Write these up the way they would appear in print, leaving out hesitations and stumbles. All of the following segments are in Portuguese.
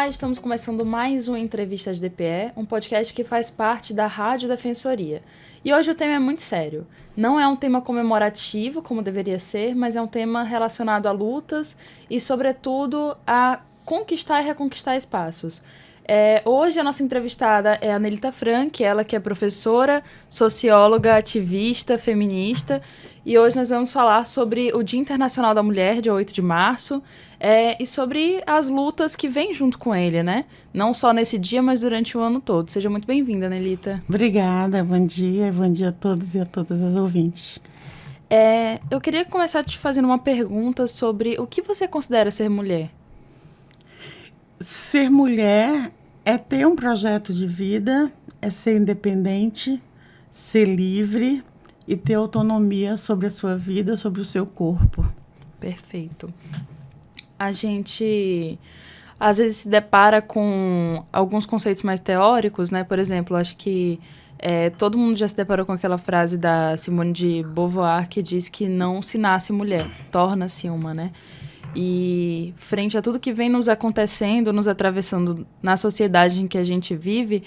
Olá, estamos começando mais um Entrevistas DPE, um podcast que faz parte da Rádio Defensoria. E hoje o tema é muito sério. Não é um tema comemorativo, como deveria ser, mas é um tema relacionado a lutas e, sobretudo, a conquistar e reconquistar espaços. Hoje a nossa entrevistada é a Nelita Frank, ela que é professora, socióloga, ativista, feminista. E hoje nós vamos falar sobre o Dia Internacional da Mulher, dia 8 de março, e sobre as lutas que vêm junto com ele, né? Não só nesse dia, mas durante o ano todo. Seja muito bem-vinda, Nelita. Obrigada, bom dia a todos e a todas as ouvintes. Eu queria começar te fazendo uma pergunta sobre o que você considera ser mulher? Ser mulher é ter um projeto de vida, é ser independente, ser livre e ter autonomia sobre a sua vida, sobre o seu corpo. Perfeito. A gente às vezes se depara com alguns conceitos mais teóricos, né? Por exemplo, acho que todo mundo já se deparou com aquela frase da Simone de Beauvoir que diz que não se nasce mulher, torna-se uma, né? E frente a tudo que vem nos acontecendo, nos atravessando na sociedade em que a gente vive,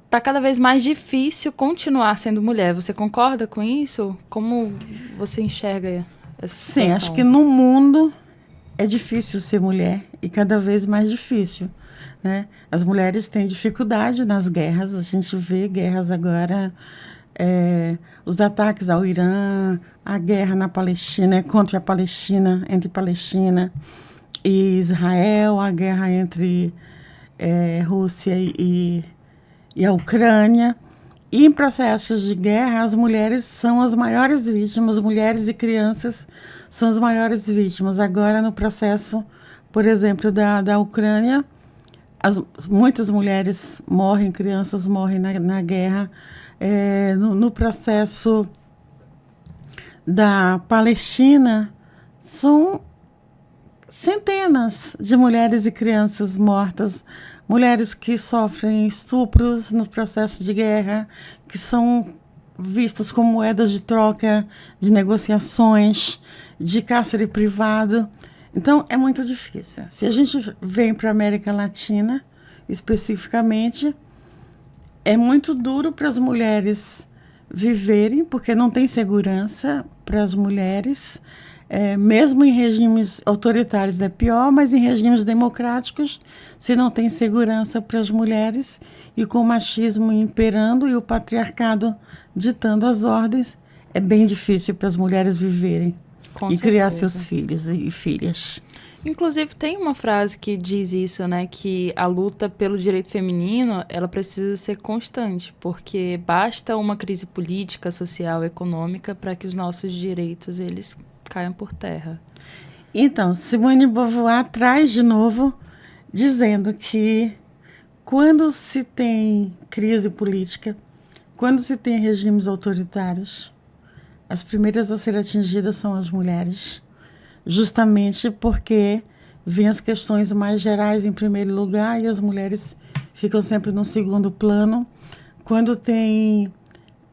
tá cada vez mais difícil continuar sendo mulher. Você concorda com isso? Como você enxerga essa situação? Sim, acho que no mundo é difícil ser mulher e cada vez mais difícil, né? As mulheres têm dificuldade nas guerras, a gente vê guerras agora, os ataques ao Irã, a guerra na Palestina, contra a Palestina, entre Palestina e Israel, a guerra entre Rússia e a Ucrânia. E em processos de guerra, as mulheres são as maiores vítimas, mulheres e crianças são as maiores vítimas. Agora, no processo, por exemplo, da Ucrânia, muitas mulheres morrem, crianças morrem na guerra. No processo da Palestina, são centenas de mulheres e crianças mortas, mulheres que sofrem estupros no processo de guerra, que são vistas como moedas de troca, de negociações, de cárcere privado. Então, é muito difícil. Se a gente vem para a América Latina, especificamente, é muito duro para as mulheres viverem, porque não tem segurança para as mulheres. Mesmo em regimes autoritários é pior, mas em regimes democráticos, se não tem segurança para as mulheres e com o machismo imperando e o patriarcado ditando as ordens, é bem difícil para as mulheres viverem Com e certeza. criar seus filhos e filhas. Inclusive, tem uma frase que diz isso, né? Que a luta pelo direito feminino, ela precisa ser constante, porque basta uma crise política, social, econômica para que os nossos direitos, eles caiam por terra. Então, Simone de Beauvoir traz de novo, dizendo que quando se tem crise política, quando se tem regimes autoritários, as primeiras a ser atingidas são as mulheres, justamente porque vêm as questões mais gerais em primeiro lugar e as mulheres ficam sempre no segundo plano. Quando tem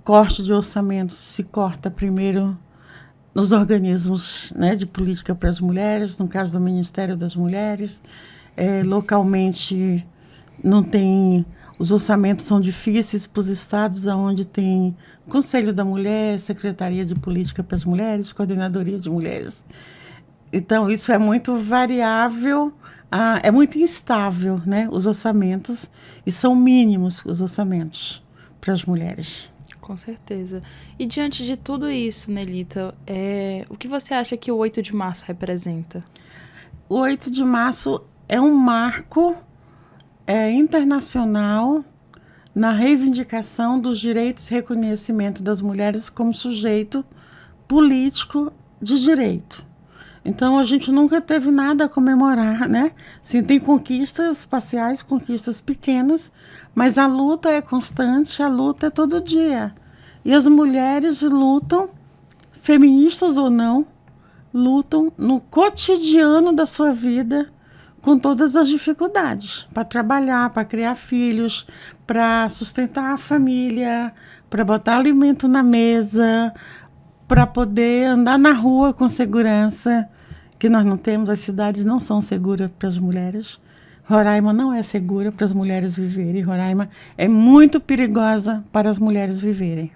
corte de orçamento, se corta primeiro nos organismos, né, de política para as mulheres, no caso do Ministério das Mulheres. Localmente, não tem, os orçamentos são difíceis para os estados, onde tem Conselho da Mulher, Secretaria de Política para as Mulheres, Coordenadoria de Mulheres. Então, isso é muito variável, é muito instável, né, os orçamentos, e são mínimos os orçamentos para as mulheres. Com certeza. E diante de tudo isso, Nelita, o que você acha que o 8 de março representa? O 8 de março é um marco internacional na reivindicação dos direitos e reconhecimento das mulheres como sujeito político de direito. Então, a gente nunca teve nada a comemorar, né? Sim, tem conquistas parciais, conquistas pequenas, mas a luta é constante, a luta é todo dia. E as mulheres lutam, feministas ou não, lutam no cotidiano da sua vida com todas as dificuldades, para trabalhar, para criar filhos, para sustentar a família, para botar alimento na mesa, para poder andar na rua com segurança, que nós não temos, as cidades não são seguras para as mulheres. Roraima não é segura para as mulheres viverem. Roraima é muito perigosa para as mulheres viverem.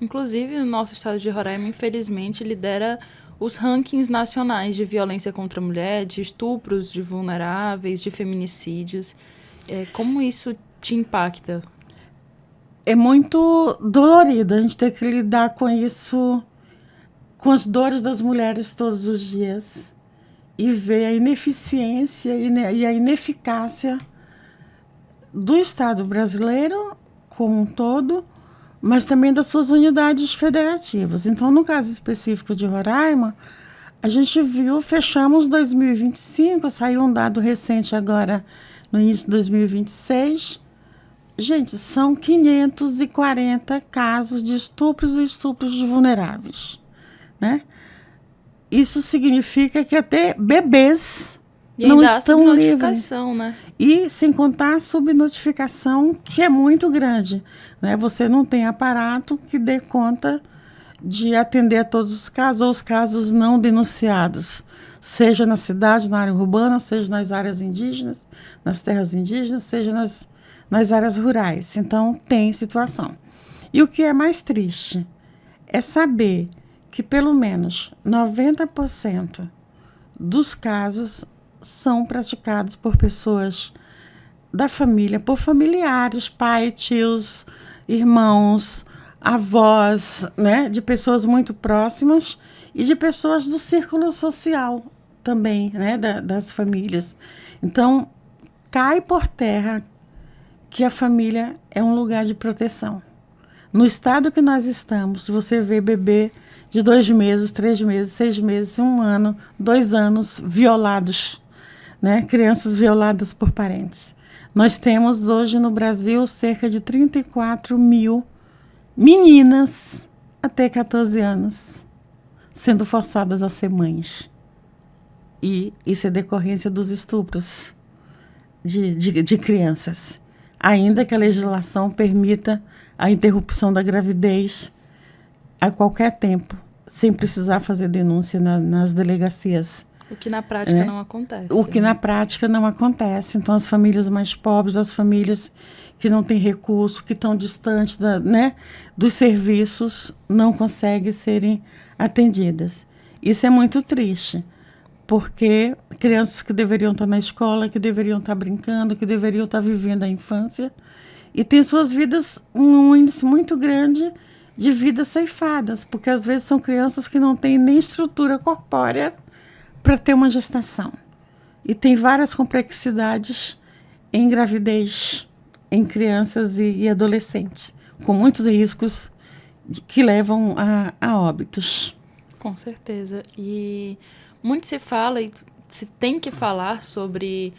Inclusive, o nosso estado de Roraima, infelizmente, lidera os rankings nacionais de violência contra a mulher, de estupros de vulneráveis, de feminicídios. Como isso te impacta? É muito dolorido a gente ter que lidar com isso, com as dores das mulheres todos os dias e ver a ineficiência e a ineficácia do Estado brasileiro como um todo, mas também das suas unidades federativas. Então, no caso específico de Roraima, a gente viu, fechamos 2025, saiu um dado recente agora, no início de 2026. Gente, são 540 casos de estupros e estupros de vulneráveis, né? Isso significa que até bebês não estão livres. Né? E sem contar a subnotificação, que é muito grande, né? Você não tem aparato que dê conta de atender a todos os casos ou os casos não denunciados, seja na cidade, na área urbana, seja nas áreas indígenas, nas terras indígenas, seja nas áreas rurais. Então, tem situação. E o que é mais triste é saber que pelo menos 90% dos casos são praticados por pessoas da família, por familiares, pai, tios, irmãos, avós, né, de pessoas muito próximas e de pessoas do círculo social também, né, das famílias. Então, cai por terra que a família é um lugar de proteção. No estado que nós estamos, você vê bebê de 2 meses, 3 meses, 6 meses, 1 ano, 2 anos violados, né? Crianças violadas por parentes. Nós temos hoje no Brasil cerca de 34 mil meninas até 14 anos sendo forçadas a ser mães. E isso é decorrência dos estupros de crianças. Ainda que a legislação permita a interrupção da gravidez a qualquer tempo, sem precisar fazer denúncia nas delegacias. O que na prática não acontece. O que na prática não acontece. Então, as famílias mais pobres, as famílias que não têm recurso, que estão distantes dos serviços, não conseguem serem atendidas. Isso é muito triste, porque crianças que deveriam estar na escola, que deveriam estar brincando, que deveriam estar vivendo a infância, e têm suas vidas, um índice muito grande de vidas ceifadas, porque às vezes são crianças que não têm nem estrutura corpórea para ter uma gestação. E tem várias complexidades em gravidez, em crianças e adolescentes, com muitos riscos que levam a óbitos. Com certeza. E muito se fala e se tem que falar sobre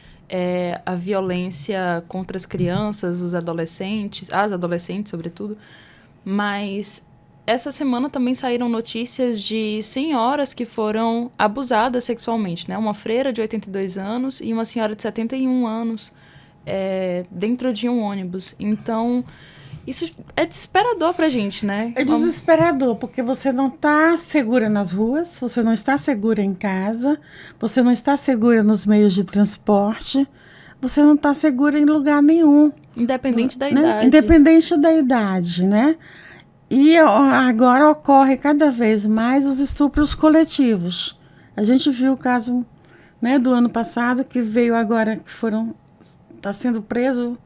a violência contra as crianças, os adolescentes, as adolescentes, sobretudo. Mas essa semana também saíram notícias de senhoras que foram abusadas sexualmente, né? Uma freira de 82 anos e uma senhora de 71 anos dentro de um ônibus. Então, isso é desesperador pra gente, né? É desesperador, porque você não está segura nas ruas, você não está segura em casa, você não está segura nos meios de transporte, você não está segura em lugar nenhum. Independente da idade. Independente da idade, né? E agora ocorre cada vez mais os estupros coletivos. A gente viu o caso, né, do ano passado, que veio agora, que está sendo preso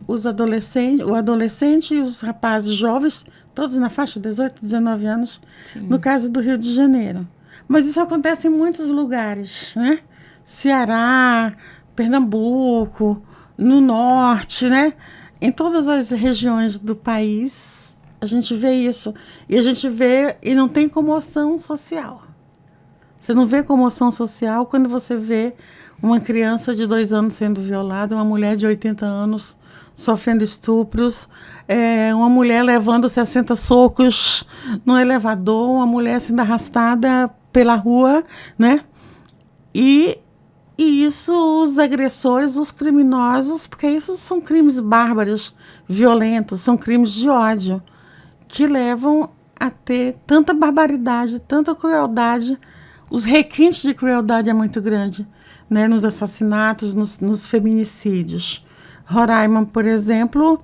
o adolescente e os rapazes jovens, todos na faixa de 18, 19 anos, sim, no caso do Rio de Janeiro. Mas isso acontece em muitos lugares, né? Ceará, Pernambuco, no norte, né? Em todas as regiões do país, a gente vê isso. E a gente vê, e não tem comoção social. Você não vê comoção social quando você vê uma criança de 2 anos sendo violada, uma mulher de 80 anos sofrendo estupros, uma mulher levando 60 socos no elevador, uma mulher sendo arrastada pela rua, né? E isso, os agressores, os criminosos, porque isso são crimes bárbaros, violentos, são crimes de ódio, que levam a ter tanta barbaridade, tanta crueldade. Os requintes de crueldade é muito grande. né, nos assassinatos, nos feminicídios. Roraima, por exemplo,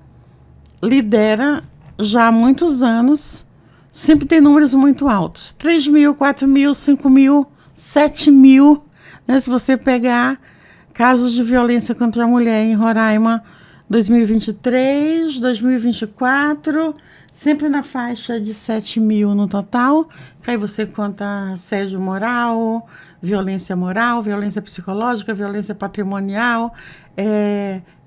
lidera já há muitos anos, sempre tem números muito altos. 3 mil, 4 mil, 5 mil, 7 mil. Né, se você pegar casos de violência contra a mulher em Roraima, 2023, 2024, sempre na faixa de 7 mil no total. Aí você conta assédio moral, violência psicológica, violência patrimonial,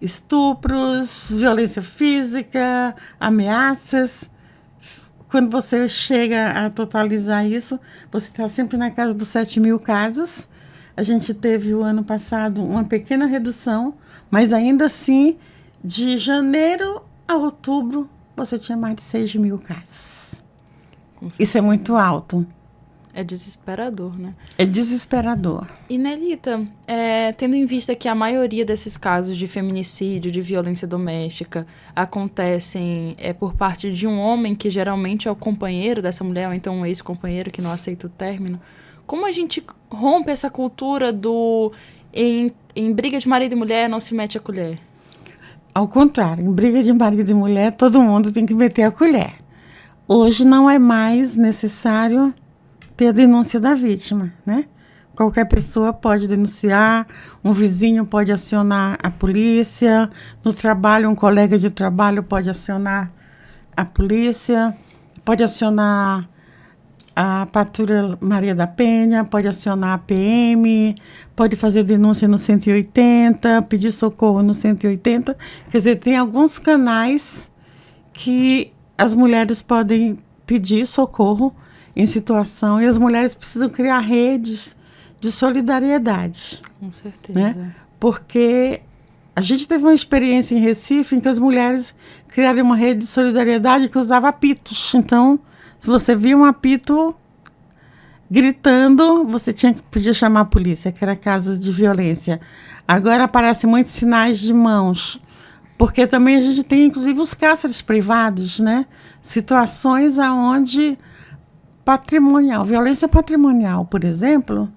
estupros, violência física, ameaças. Quando você chega a totalizar isso, você está sempre na casa dos 7 mil casos. A gente teve o ano passado uma pequena redução, mas ainda assim, de janeiro a outubro, você tinha mais de 6 mil casos. Isso é muito alto. É desesperador, né? É desesperador. E, Nelita, tendo em vista que a maioria desses casos de feminicídio, de violência doméstica, acontecem por parte de um homem que geralmente é o companheiro dessa mulher, ou então um ex-companheiro que não aceita o término, como a gente rompe essa cultura do em briga de marido e mulher não se mete a colher? Ao contrário, em briga de marido e mulher, todo mundo tem que meter a colher. Hoje não é mais necessário ter a denúncia da vítima, né? Qualquer pessoa pode denunciar, um vizinho pode acionar a polícia, no trabalho, um colega de trabalho pode acionar a polícia, pode acionar a Patrulha Maria da Penha, pode acionar a PM, pode fazer denúncia no 180, pedir socorro no 180. Quer dizer, tem alguns canais que as mulheres podem pedir socorro em situação, e as mulheres precisam criar redes de solidariedade. Com certeza. Né? Porque a gente teve uma experiência em Recife em que as mulheres criaram uma rede de solidariedade que usava apitos. Então, se você via um apito gritando, você podia chamar a polícia, que era caso de violência. Agora aparecem muitos sinais de mãos, porque também a gente tem, inclusive, os cárceres privados, né? Situações onde violência patrimonial, por exemplo,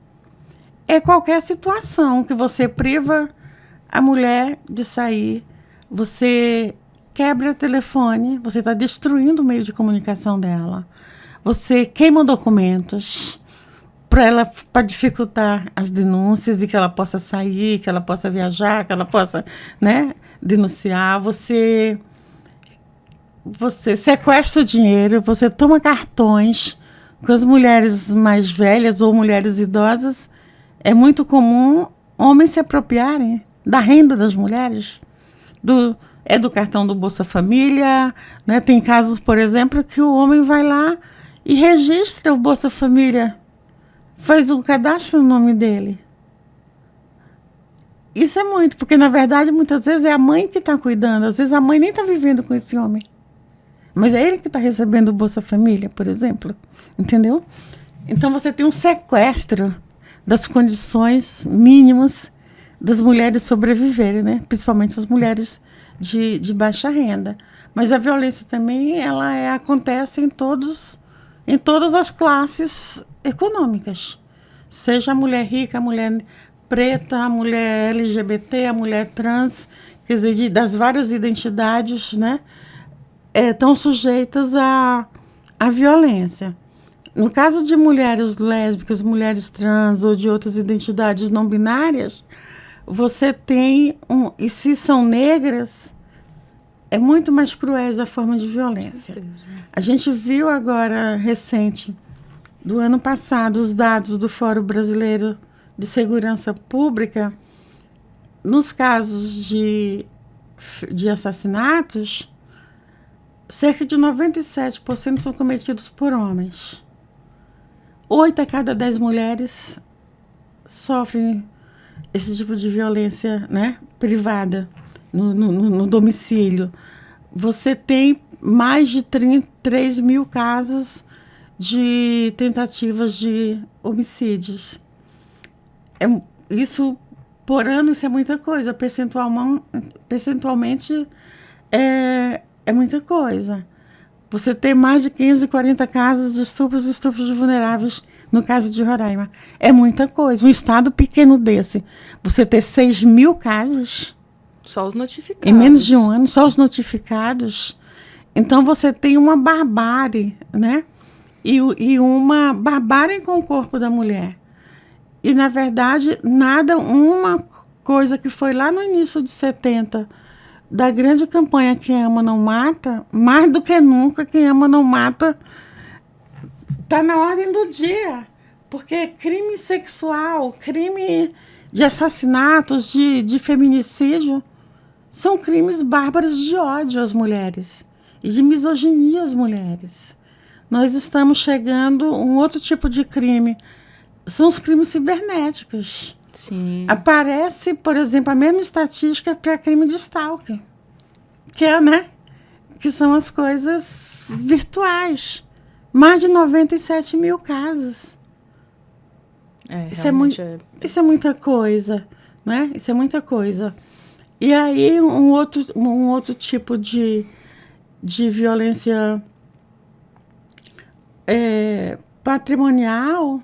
é qualquer situação que você priva a mulher de sair, você quebra o telefone, você está destruindo o meio de comunicação dela, você queima documentos para dificultar as denúncias e que ela possa sair, que ela possa viajar, que ela possa, né, denunciar, você sequestra o dinheiro, você toma cartões. Com as mulheres mais velhas ou mulheres idosas, é muito comum homens se apropriarem da renda das mulheres, do cartão do Bolsa Família. Né? Tem casos, por exemplo, que o homem vai lá e registra o Bolsa Família, faz o cadastro no nome dele. Isso é muito, porque, na verdade, muitas vezes é a mãe que está cuidando, às vezes a mãe nem está vivendo com esse homem. Mas é ele que está recebendo o Bolsa Família, por exemplo. Entendeu? Então, você tem um sequestro das condições mínimas das mulheres sobreviverem, né? Principalmente as mulheres de baixa renda. Mas a violência também acontece em todas as classes econômicas. Seja a mulher rica, a mulher preta, a mulher LGBT, a mulher trans, quer dizer, das várias identidades, né? Estão sujeitas à violência. No caso de mulheres lésbicas, mulheres trans ou de outras identidades não binárias, você tem e se são negras, é muito mais cruel a forma de violência. A gente viu agora, recente, do ano passado, os dados do Fórum Brasileiro de Segurança Pública, nos casos de assassinatos, cerca de 97% são cometidos por homens. 8 a cada 10 mulheres sofrem esse tipo de violência, né, privada no domicílio. Você tem mais de 3 mil casos de tentativas de homicídios. Isso, por ano, isso é muita coisa. Percentualmente, é muita coisa. você ter mais de 540 casos de estupros e estupros de vulneráveis no caso de Roraima. É muita coisa. Um estado pequeno desse, você ter 6.000 casos... Só os notificados. Em menos de um ano, só os notificados. Então, você tem uma barbárie, né? E uma barbárie com o corpo da mulher. E, na verdade, uma coisa que foi lá no início de 70, da grande campanha Quem Ama Não Mata, mais do que nunca, Quem Ama Não Mata está na ordem do dia. Porque crime sexual, crime de assassinatos, de feminicídio, são crimes bárbaros de ódio às mulheres e de misoginia às mulheres. Nós estamos chegando a um outro tipo de crime. São os crimes cibernéticos. Sim. Aparece, por exemplo, a mesma estatística para crime de stalker. Que são as coisas virtuais. Mais de 97.000 casos. Isso é muita coisa, né? Isso é muita coisa. E aí, um outro tipo de violência patrimonial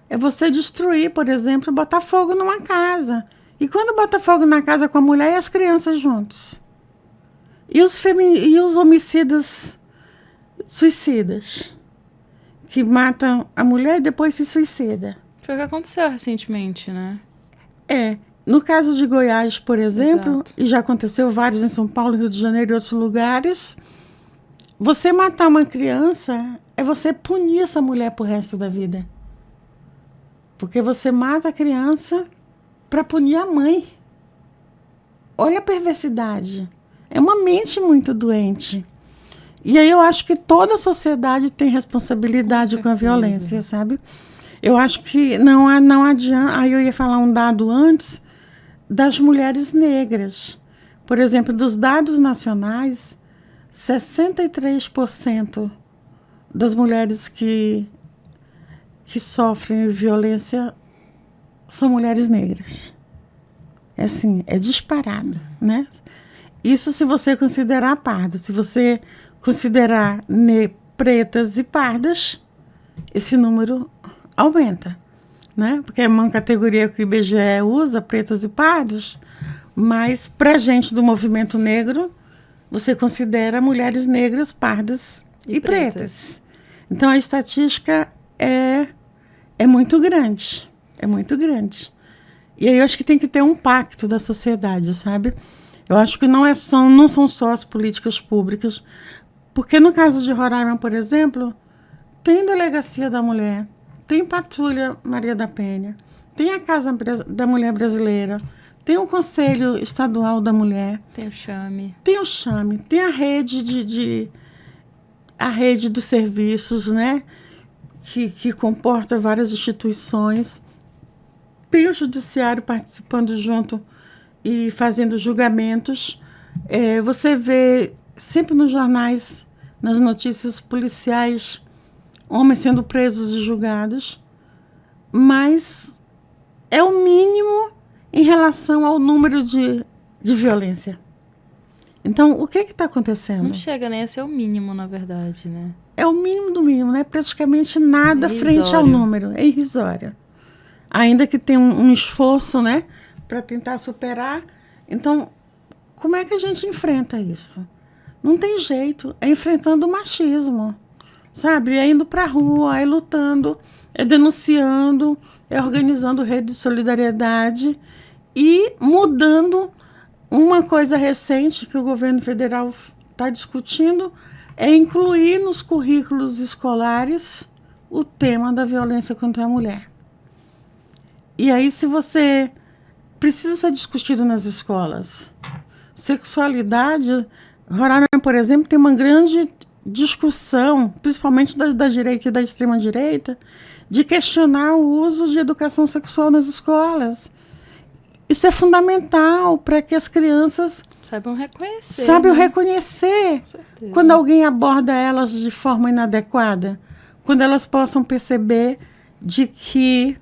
é você destruir, por exemplo, botar fogo numa casa. E quando bota fogo na casa com a mulher e as crianças juntos? E os homicidas suicidas, que matam a mulher e depois se suicida. Foi o que aconteceu recentemente, né? No caso de Goiás, por exemplo, Exato. E já aconteceu vários em São Paulo, Rio de Janeiro e outros lugares, você matar uma criança é você punir essa mulher pro resto da vida. Porque você mata a criança para punir a mãe. Olha a perversidade. É uma mente muito doente. E aí eu acho que toda a sociedade tem responsabilidade com a violência, sabe? Eu acho que não adianta... Aí eu ia falar um dado antes das mulheres negras. Por exemplo, dos dados nacionais, 63% das mulheres que sofrem violência são mulheres negras. É assim, é disparado, né? Isso se você considerar pardo. Se você considerar pretas e pardas, esse número aumenta, né? Porque é uma categoria que o IBGE usa, pretas e pardos, mas para a gente do movimento negro, você considera mulheres negras, pardas e pretas. Então, a estatística é muito grande. É muito grande. E aí eu acho que tem que ter um pacto da sociedade, sabe? Eu acho que não são só as políticas públicas, porque no caso de Roraima, por exemplo, tem Delegacia da Mulher, tem Patrulha Maria da Penha, tem a Casa da Mulher Brasileira, tem o Conselho Estadual da Mulher. Tem o Chame. Tem a rede a rede dos serviços, né? Que comporta várias instituições. Tem o Judiciário participando junto e fazendo julgamentos. Você vê sempre nos jornais, nas notícias policiais, homens sendo presos e julgados, mas é o mínimo em relação ao número de violência. Então, o que está acontecendo? Não chega nem a ser o mínimo, na verdade, né? É o mínimo do mínimo, né? Praticamente nada frente ao número. É irrisório. Ainda que tenha um esforço, né, para tentar superar. Então, como é que a gente enfrenta isso? Não tem jeito. É enfrentando o machismo, sabe? É indo para a rua, é lutando, é denunciando, é organizando rede de solidariedade e mudando. Uma coisa recente que o governo federal está discutindo é incluir nos currículos escolares o tema da violência contra a mulher. E aí, se você precisa ser discutido nas escolas, sexualidade, Roraima, por exemplo, tem uma grande discussão, principalmente da direita e da extrema-direita, de questionar o uso de educação sexual nas escolas. Isso é fundamental para que as crianças saibam reconhecer. Reconhecer quando alguém aborda elas de forma inadequada, quando elas possam perceber de que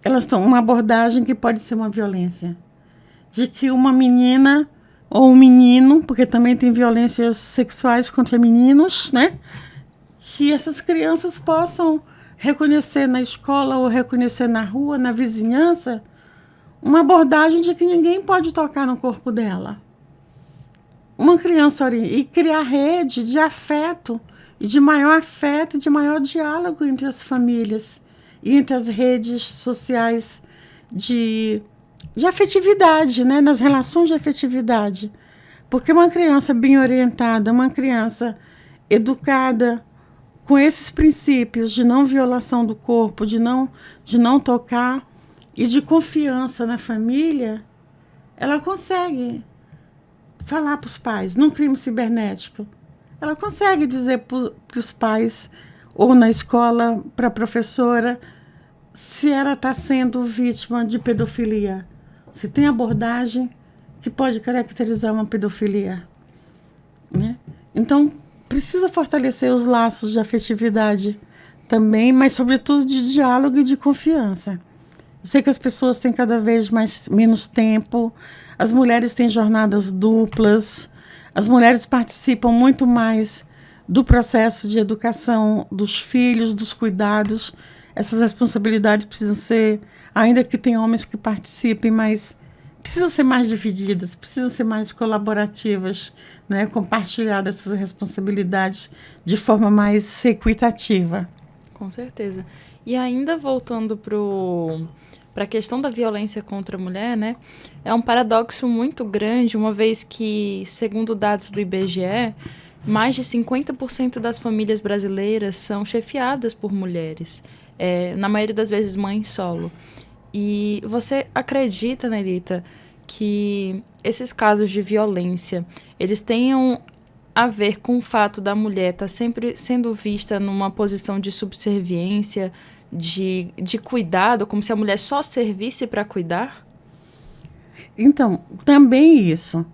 elas estão uma abordagem que pode ser uma violência, de que uma menina ou um menino, porque também tem violências sexuais contra meninos, né? Que essas crianças possam reconhecer na escola ou reconhecer na rua, na vizinhança, uma abordagem de que ninguém pode tocar no corpo dela. Uma criança e criar rede de afeto, e de maior afeto, de maior diálogo entre as famílias e entre as redes sociais de afetividade, né? Nas relações de afetividade. Porque uma criança bem orientada, uma criança educada com esses princípios de não violação do corpo, de não tocar e de confiança na família, ela consegue falar para os pais, num crime cibernético. Ela consegue dizer para os pais, ou na escola, para a professora, se ela está sendo vítima de pedofilia. Se tem abordagem que pode caracterizar uma pedofilia. Né? Então, precisa fortalecer os laços de afetividade também, mas, sobretudo, de diálogo e de confiança. Eu sei que as pessoas têm cada vez menos tempo, as mulheres têm jornadas duplas, as mulheres participam muito mais do processo de educação dos filhos, dos cuidados. Essas responsabilidades precisam ser, ainda que tem homens que participem, mas precisam ser mais divididas, precisam ser mais colaborativas, né? Compartilhar essas responsabilidades de forma mais equitativa. Com certeza. E ainda voltando para a questão da violência contra a mulher, né? É um paradoxo muito grande, uma vez que, segundo dados do IBGE, mais de 50% das famílias brasileiras são chefiadas por mulheres, na maioria das vezes mães solo. E você acredita, Nelita, que esses casos de violência, eles tenham a ver com o fato da mulher estar sempre sendo vista numa posição de subserviência, de cuidado, como se a mulher só servisse para cuidar? Então, também isso,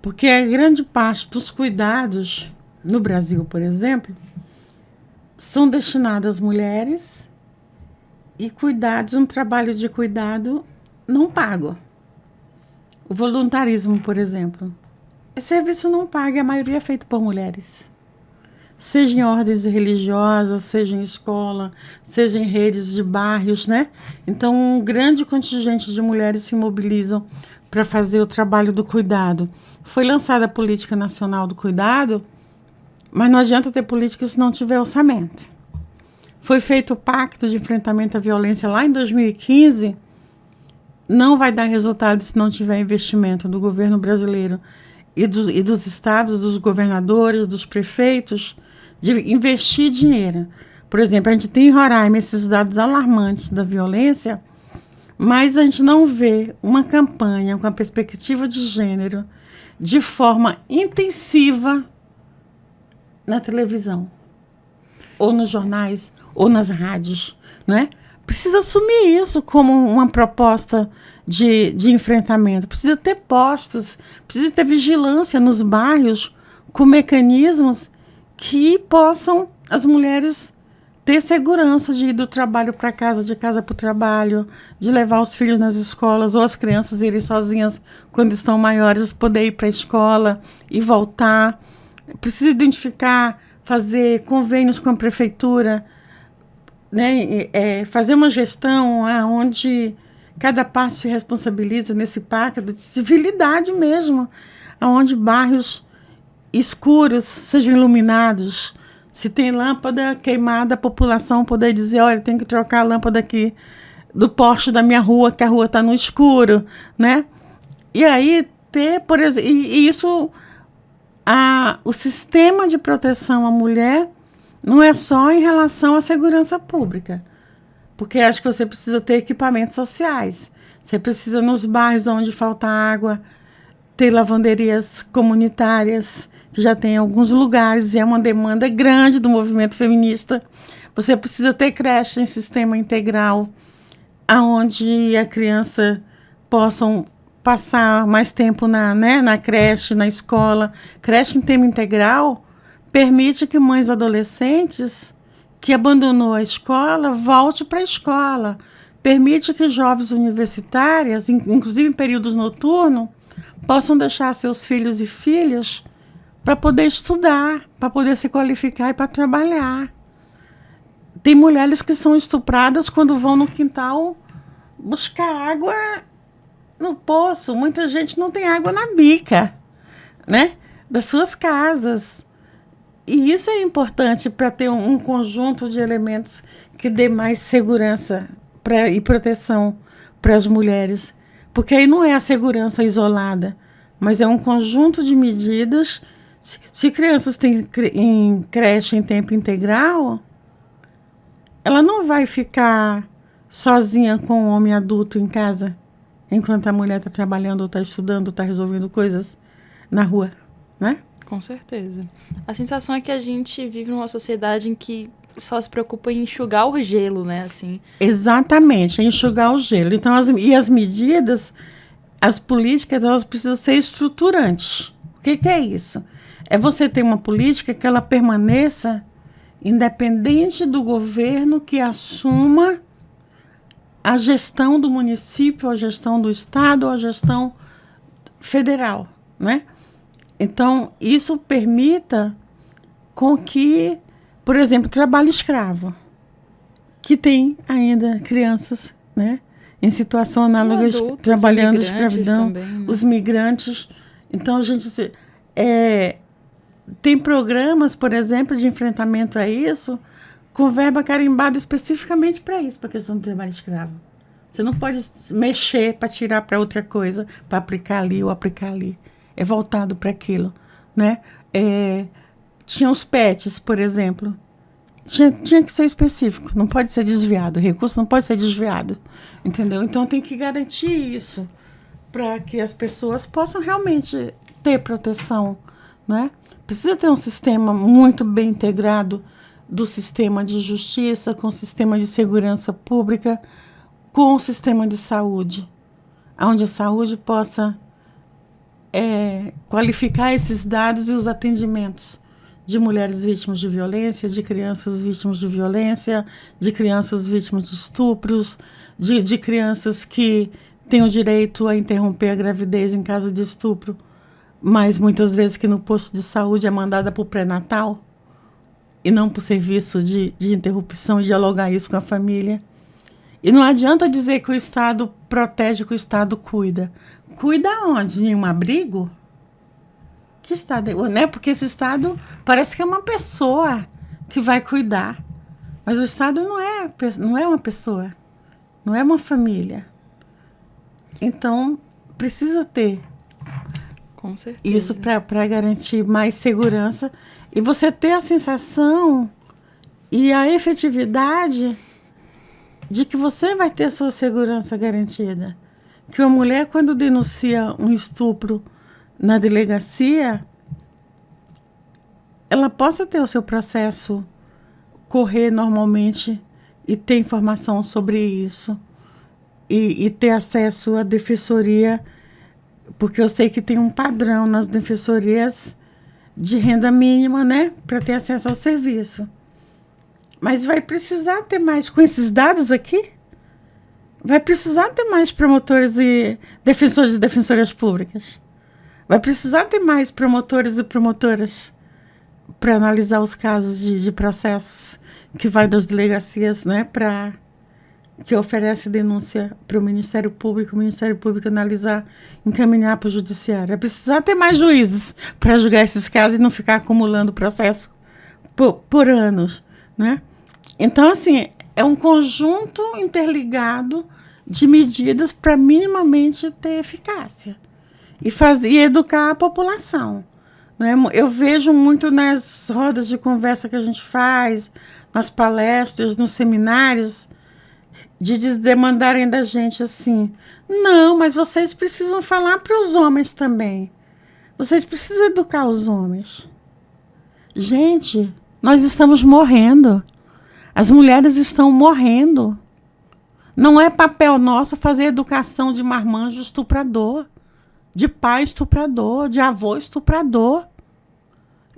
porque a grande parte dos cuidados no Brasil, por exemplo, são destinados às mulheres e cuidados, um trabalho de cuidado não pago. O voluntarismo, por exemplo, é serviço não pago e a maioria é feito por mulheres. Seja em ordens religiosas, seja em escola, seja em redes de bairros, né? Então, um grande contingente de mulheres se mobilizam para fazer o trabalho do cuidado. Foi lançada a Política Nacional do Cuidado, mas não adianta ter política se não tiver orçamento. Foi feito o Pacto de Enfrentamento à Violência lá em 2015, não vai dar resultado se não tiver investimento do governo brasileiro e dos estados, dos governadores, dos prefeitos, de investir dinheiro. Por exemplo, a gente tem em Roraima esses dados alarmantes da violência, mas a gente não vê uma campanha com a perspectiva de gênero de forma intensiva na televisão, ou nos jornais, ou nas rádios, né? Precisa assumir isso como uma proposta de enfrentamento. Precisa ter postos, precisa ter vigilância nos bairros com mecanismos que possam as mulheres ter segurança de ir do trabalho para casa, de casa para o trabalho, de levar os filhos nas escolas, ou as crianças irem sozinhas quando estão maiores, poder ir para a escola e voltar. Precisa identificar, fazer convênios com a prefeitura, né? Fazer uma gestão onde cada parte se responsabiliza nesse pacto de civilidade mesmo, onde bairros escuros sejam iluminados. Se tem lâmpada queimada, a população poder dizer, olha, tem que trocar a lâmpada aqui do poste da minha rua, que a rua está no escuro, né? E aí ter, por exemplo, e isso, o sistema de proteção à mulher não é só em relação à segurança pública, porque acho que você precisa ter equipamentos sociais. Você precisa, nos bairros onde falta água, ter lavanderias comunitárias, que já tem em alguns lugares, e é uma demanda grande do movimento feminista. Você precisa ter creche em sistema integral, onde a criança possa passar mais tempo na creche, na escola. Creche em tema integral permite que mães adolescentes que abandonou a escola volte para a escola. Permite que jovens universitárias, inclusive em períodos noturnos, possam deixar seus filhos e filhas para poder estudar, para poder se qualificar e para trabalhar. Tem mulheres que são estupradas quando vão no quintal buscar água no poço. Muita gente não tem água na bica, né, das suas casas. E isso é importante para ter um conjunto de elementos que dê mais segurança e proteção para as mulheres. Porque aí não é a segurança isolada, mas é um conjunto de medidas. Se crianças têm em creche em tempo integral, ela não vai ficar sozinha com um homem adulto em casa, enquanto a mulher está trabalhando, está estudando, está resolvendo coisas na rua, né? Com certeza. A sensação é que a gente vive numa sociedade em que só se preocupa em enxugar o gelo, né? Assim. Exatamente, enxugar o gelo. Então, as medidas, as políticas, elas precisam ser estruturantes. O que é isso? É você ter uma política que ela permaneça independente do governo que assuma a gestão do município, a gestão do estado, a gestão federal, né? Então, isso permita com que, por exemplo, trabalho escravo, que tem ainda crianças, né, em situação análoga, adultos, trabalhando escravidão, também, né? os migrantes. Então, a gente tem programas, por exemplo, de enfrentamento a isso, com verba carimbada especificamente para isso, para a questão do trabalho escravo. Você não pode mexer para tirar para outra coisa, para aplicar ali ou aplicar ali. É voltado para aquilo, né? Tinha os PETs, por exemplo. Tinha que ser específico, não pode ser desviado. O recurso não pode ser desviado, entendeu? Então, tem que garantir isso para que as pessoas possam realmente ter proteção, né? Precisa ter um sistema muito bem integrado do sistema de justiça com o sistema de segurança pública, com o sistema de saúde, onde a saúde possa qualificar esses dados e os atendimentos de mulheres vítimas de violência, de crianças vítimas de violência, de crianças vítimas de estupros, de crianças que têm o direito a interromper a gravidez em caso de estupro, mas muitas vezes que no posto de saúde é mandada para o pré-natal e não para o serviço de interrupção, e dialogar isso com a família. E não adianta dizer que o Estado protege, que o Estado cuida. Cuida onde? Em um abrigo? Que Estado? Né? Porque esse Estado parece que é uma pessoa que vai cuidar. Mas o Estado não é uma pessoa, não é uma família. Então, precisa ter com certeza isso para garantir mais segurança e você ter a sensação e a efetividade de que você vai ter sua segurança garantida. Que uma mulher, quando denuncia um estupro na delegacia, ela possa ter o seu processo correr normalmente e ter informação sobre isso e ter acesso à defensoria, porque eu sei que tem um padrão nas defensorias de renda mínima, né, para ter acesso ao serviço. Mas vai precisar ter mais, com esses dados aqui, vai precisar ter mais promotores e defensores e defensoras públicas. Vai precisar ter mais promotores e promotoras para analisar os casos de processos que vai das delegacias, né, que oferece denúncia para o Ministério Público analisar, encaminhar para o Judiciário. Vai precisar ter mais juízes para julgar esses casos e não ficar acumulando processo por anos, né? Então, assim, é um conjunto interligado de medidas para minimamente ter eficácia e educar a população, né? Eu vejo muito nas rodas de conversa que a gente faz, nas palestras, nos seminários, de demandarem da gente assim, não, mas vocês precisam falar para os homens também. Vocês precisam educar os homens. Gente, nós estamos morrendo. As mulheres estão morrendo. Não é papel nosso fazer educação de marmanjo estuprador, de pai estuprador, de avô estuprador.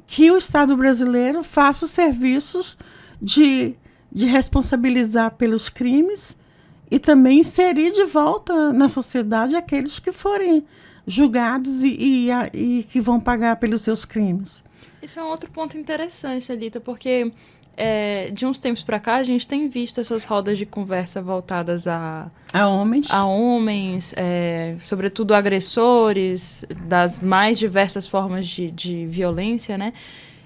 Que o Estado brasileiro faça os serviços de responsabilizar pelos crimes e também inserir de volta na sociedade aqueles que forem julgados e que vão pagar pelos seus crimes. Isso é um outro ponto interessante, Thalita, porque de uns tempos para cá a gente tem visto essas rodas de conversa voltadas a homens, sobretudo agressores, das mais diversas formas de violência, né?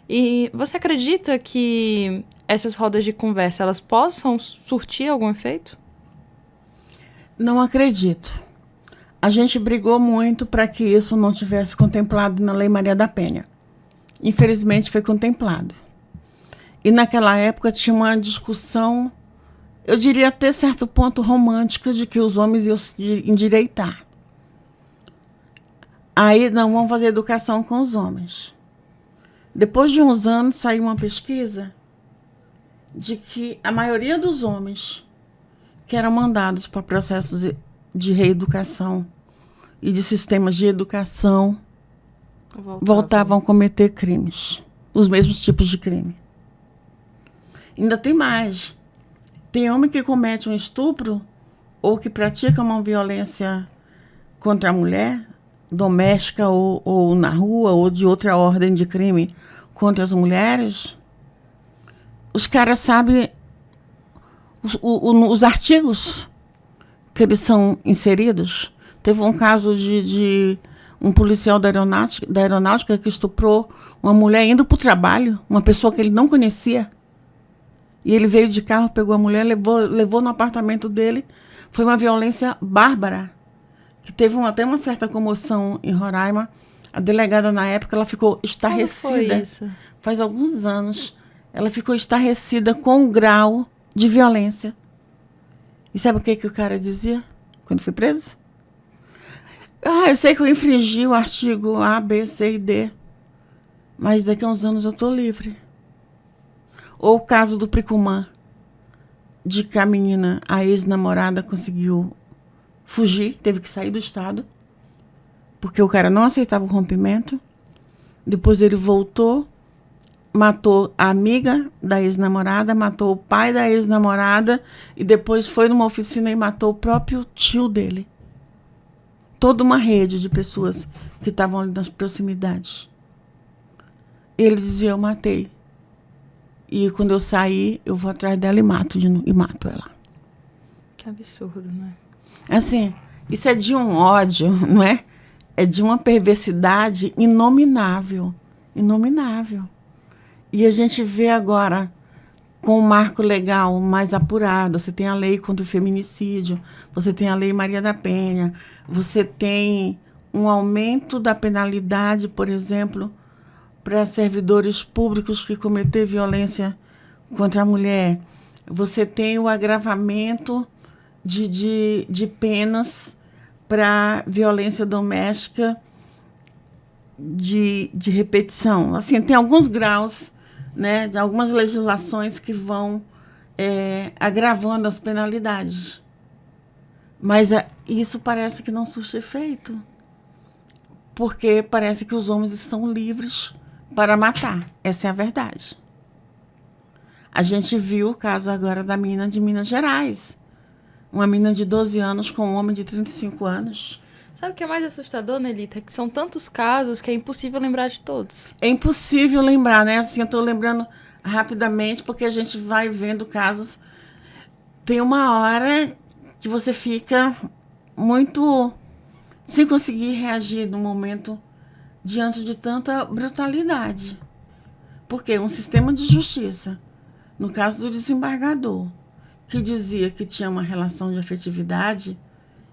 E você acredita que essas rodas de conversa elas possam surtir algum efeito? Não acredito. A gente brigou muito para que isso não tivesse contemplado na Lei Maria da Penha. Infelizmente foi contemplado. E naquela época tinha uma discussão, eu diria até certo ponto romântica, de que os homens iam se endireitar. Aí não vão fazer educação com os homens. Depois de uns anos saiu uma pesquisa de que a maioria dos homens que eram mandados para processos de reeducação e de sistemas de educação voltavam a cometer crimes, os mesmos tipos de crime. Ainda tem mais. Tem homem que comete um estupro ou que pratica uma violência contra a mulher, doméstica ou na rua, ou de outra ordem de crime contra as mulheres. Os caras sabem os artigos que eles são inseridos. Teve um caso de um policial da aeronáutica que estuprou uma mulher indo para o trabalho, uma pessoa que ele não conhecia. E ele veio de carro, pegou a mulher, levou no apartamento dele. Foi uma violência bárbara, que teve até uma certa comoção em Roraima. A delegada, na época, ela ficou estarrecida. Quando foi isso? Faz alguns anos. Ela ficou estarrecida com o grau de violência. E sabe o que o cara dizia quando foi preso? Eu sei que eu infringi o artigo A, B, C e D, mas daqui a uns anos eu estou livre. Ou o caso do Pricumã, de que a menina, a ex-namorada, conseguiu fugir, teve que sair do estado, porque o cara não aceitava o rompimento. Depois ele voltou, matou a amiga da ex-namorada, matou o pai da ex-namorada e depois foi numa oficina e matou o próprio tio dele. Toda uma rede de pessoas que estavam ali nas proximidades. Ele dizia, eu matei. E quando eu sair, eu vou atrás dela e mato ela. Que absurdo, né? Assim, isso é de um ódio, não é? É de uma perversidade inominável. Inominável. E a gente vê agora, com o marco legal mais apurado, você tem a lei contra o feminicídio, você tem a Lei Maria da Penha, você tem um aumento da penalidade, por exemplo, para servidores públicos que cometer violência contra a mulher. Você tem o agravamento de penas para violência doméstica de repetição. Assim, tem alguns graus, né, de algumas legislações que vão agravando as penalidades. Mas isso parece que não surte efeito, porque parece que os homens estão livres para matar. Essa é a verdade. A gente viu o caso agora da menina de Minas Gerais. Uma menina de 12 anos com um homem de 35 anos. Sabe o que é mais assustador, Nelita? É que são tantos casos que é impossível lembrar de todos. É impossível lembrar, né? Assim, eu estou lembrando rapidamente, porque a gente vai vendo casos. Tem uma hora que você fica muito sem conseguir reagir no momento diante de tanta brutalidade. Porque um sistema de justiça, no caso do desembargador, que dizia que tinha uma relação de afetividade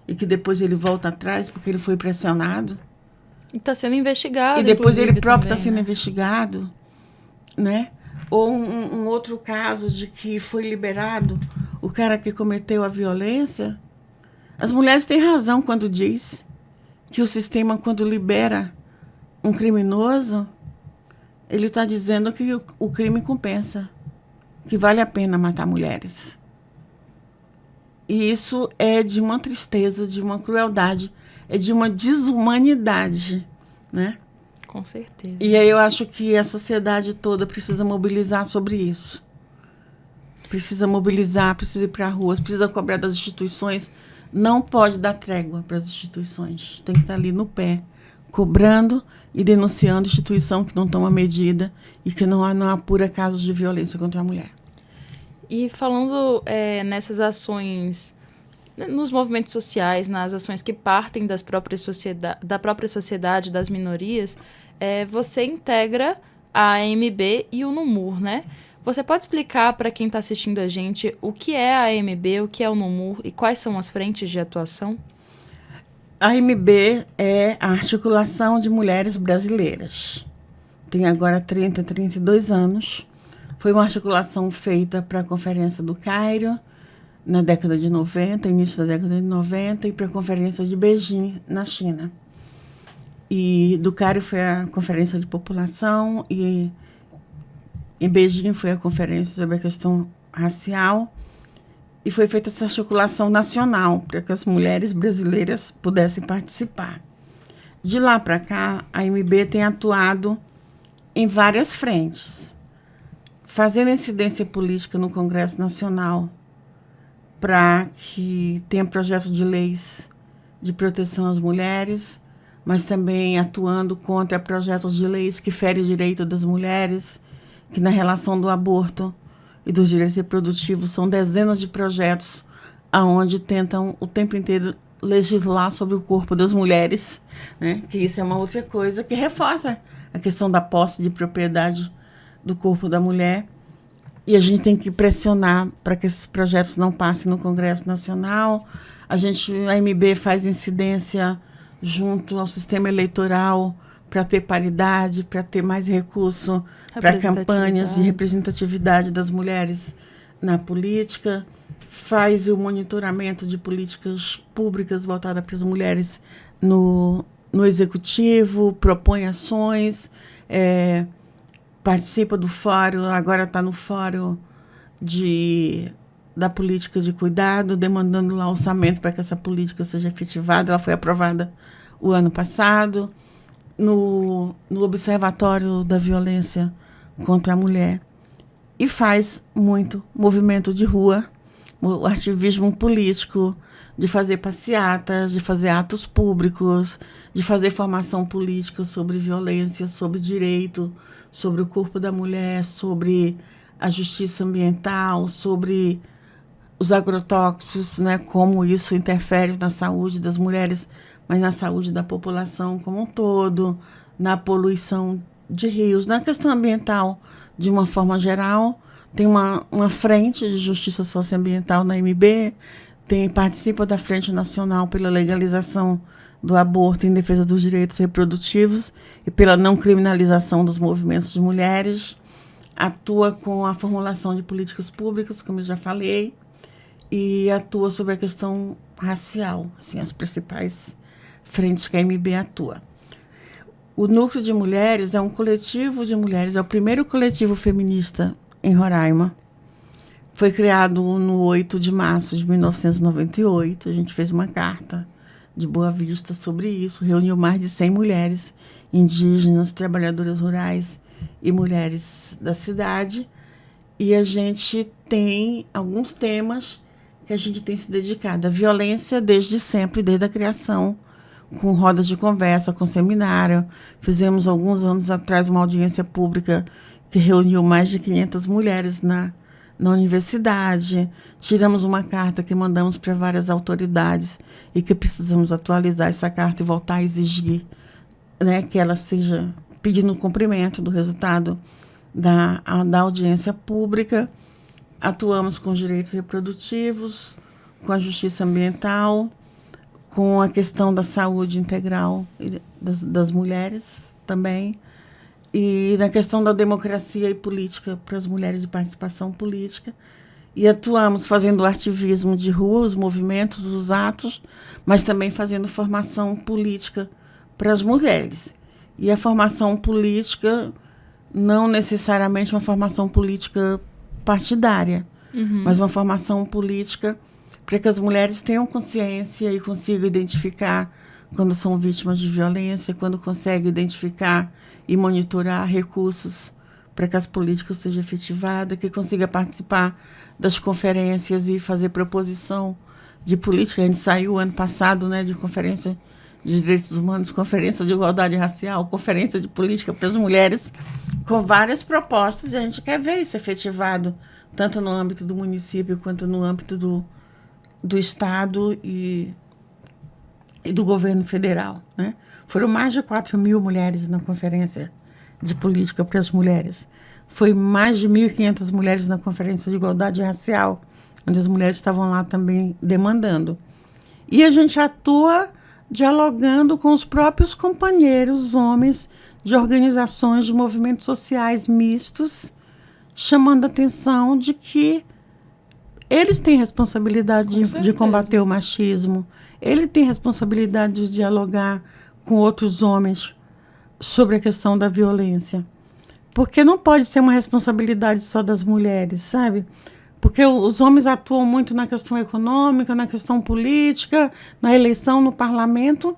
e que depois ele volta atrás porque ele foi pressionado. E está sendo investigado. E depois ele próprio está também, sendo né? investigado, né? Ou um outro caso de que foi liberado o cara que cometeu a violência. As mulheres têm razão quando diz que o sistema, quando libera um criminoso, ele está dizendo que o crime compensa, que vale a pena matar mulheres. E isso é de uma tristeza, de uma crueldade, é de uma desumanidade, né? Com certeza. E aí eu acho que a sociedade toda precisa mobilizar sobre isso. Precisa mobilizar, precisa ir para as ruas, precisa cobrar das instituições não pode dar trégua para as instituições. Tem que estar ali no pé, cobrando e denunciando instituição que não toma medida e que não apura casos de violência contra a mulher. E falando nessas ações, nos movimentos sociais, nas ações que partem da própria sociedade, das minorias, você integra a AMB e o NUMUR, né? Você pode explicar para quem está assistindo a gente o que é a AMB, o que é o NUMUR e quais são as frentes de atuação? A AMB é a Articulação de Mulheres Brasileiras. Tem agora 32 anos. Foi uma articulação feita para a Conferência do Cairo, na década de 90, início da década de 90, e para a Conferência de Beijing, na China. E do Cairo foi a Conferência de População, e em Beijing foi a Conferência sobre a questão racial, e foi feita essa articulação nacional para que as mulheres brasileiras pudessem participar. De lá para cá, a AMB tem atuado em várias frentes, fazendo incidência política no Congresso Nacional para que tenha projetos de leis de proteção às mulheres, mas também atuando contra projetos de leis que ferem o direito das mulheres, que na relação do aborto e dos direitos reprodutivos são dezenas de projetos aonde tentam o tempo inteiro legislar sobre o corpo das mulheres, né? Que isso é uma outra coisa que reforça a questão da posse de propriedade do corpo da mulher. E a gente tem que pressionar para que esses projetos não passem no Congresso Nacional. A AMB faz incidência junto ao sistema eleitoral para ter paridade, para ter mais recurso para campanhas de representatividade das mulheres na política. Faz o monitoramento de políticas públicas voltadas para as mulheres no executivo, propõe ações, participa do fórum, agora está no fórum da política de cuidado, demandando lá orçamento para que essa política seja efetivada. Ela foi aprovada o ano passado, no Observatório da Violência contra a Mulher. E faz muito movimento de rua, o ativismo político, de fazer passeatas, de fazer atos públicos, de fazer formação política sobre violência, sobre direito, sobre o corpo da mulher, sobre a justiça ambiental, sobre os agrotóxicos, né, como isso interfere na saúde das mulheres, mas na saúde da população como um todo, na poluição de rios, na questão ambiental de uma forma geral. Tem uma frente de justiça socioambiental na AMB, participa da Frente Nacional pela Legalização do Aborto em Defesa dos Direitos Reprodutivos e pela não criminalização dos movimentos de mulheres, atua com a formulação de políticas públicas, como eu já falei, e atua sobre a questão racial, assim, as principais frentes que a AMB atua. O Núcleo de Mulheres é um coletivo de mulheres, é o primeiro coletivo feminista em Roraima. Foi criado no 8 de março de 1998. A gente fez uma carta de Boa Vista sobre isso, reuniu mais de 100 mulheres indígenas, trabalhadoras rurais e mulheres da cidade. E a gente tem alguns temas que a gente tem se dedicado. A violência desde sempre, desde a criação, com rodas de conversa, com seminário. Fizemos, alguns anos atrás, uma audiência pública que reuniu mais de 500 mulheres na universidade. Tiramos uma carta que mandamos para várias autoridades e que precisamos atualizar essa carta e voltar a exigir, né, que ela seja pedindo o cumprimento do resultado da audiência pública. Atuamos com os direitos reprodutivos, com a justiça ambiental, com a questão da saúde integral das mulheres também, e na questão da democracia e política para as mulheres, de participação política. E atuamos fazendo ativismo de rua, os movimentos, os atos, mas também fazendo formação política para as mulheres. E a formação política, não necessariamente uma formação política partidária, mas uma formação política para que as mulheres tenham consciência e consigam identificar quando são vítimas de violência, quando conseguem identificar e monitorar recursos para que as políticas sejam efetivadas, que consiga participar das conferências e fazer proposição de política. A gente saiu ano passado, né, de conferência de direitos humanos, conferência de igualdade racial, conferência de política para as mulheres, com várias propostas, e a gente quer ver isso efetivado, tanto no âmbito do município quanto no âmbito do Estado e do governo federal, né? Foram mais de 4.000 mulheres na conferência de política para as mulheres. Foi mais de 1.500 mulheres na conferência de igualdade racial, onde as mulheres estavam lá também demandando. E a gente atua dialogando com os próprios companheiros, homens, de organizações de movimentos sociais mistos, chamando a atenção de que eles têm responsabilidade de combater o machismo, ele tem responsabilidade de dialogar com outros homens sobre a questão da violência. Porque não pode ser uma responsabilidade só das mulheres, sabe? Porque os homens atuam muito na questão econômica, na questão política, na eleição, no parlamento,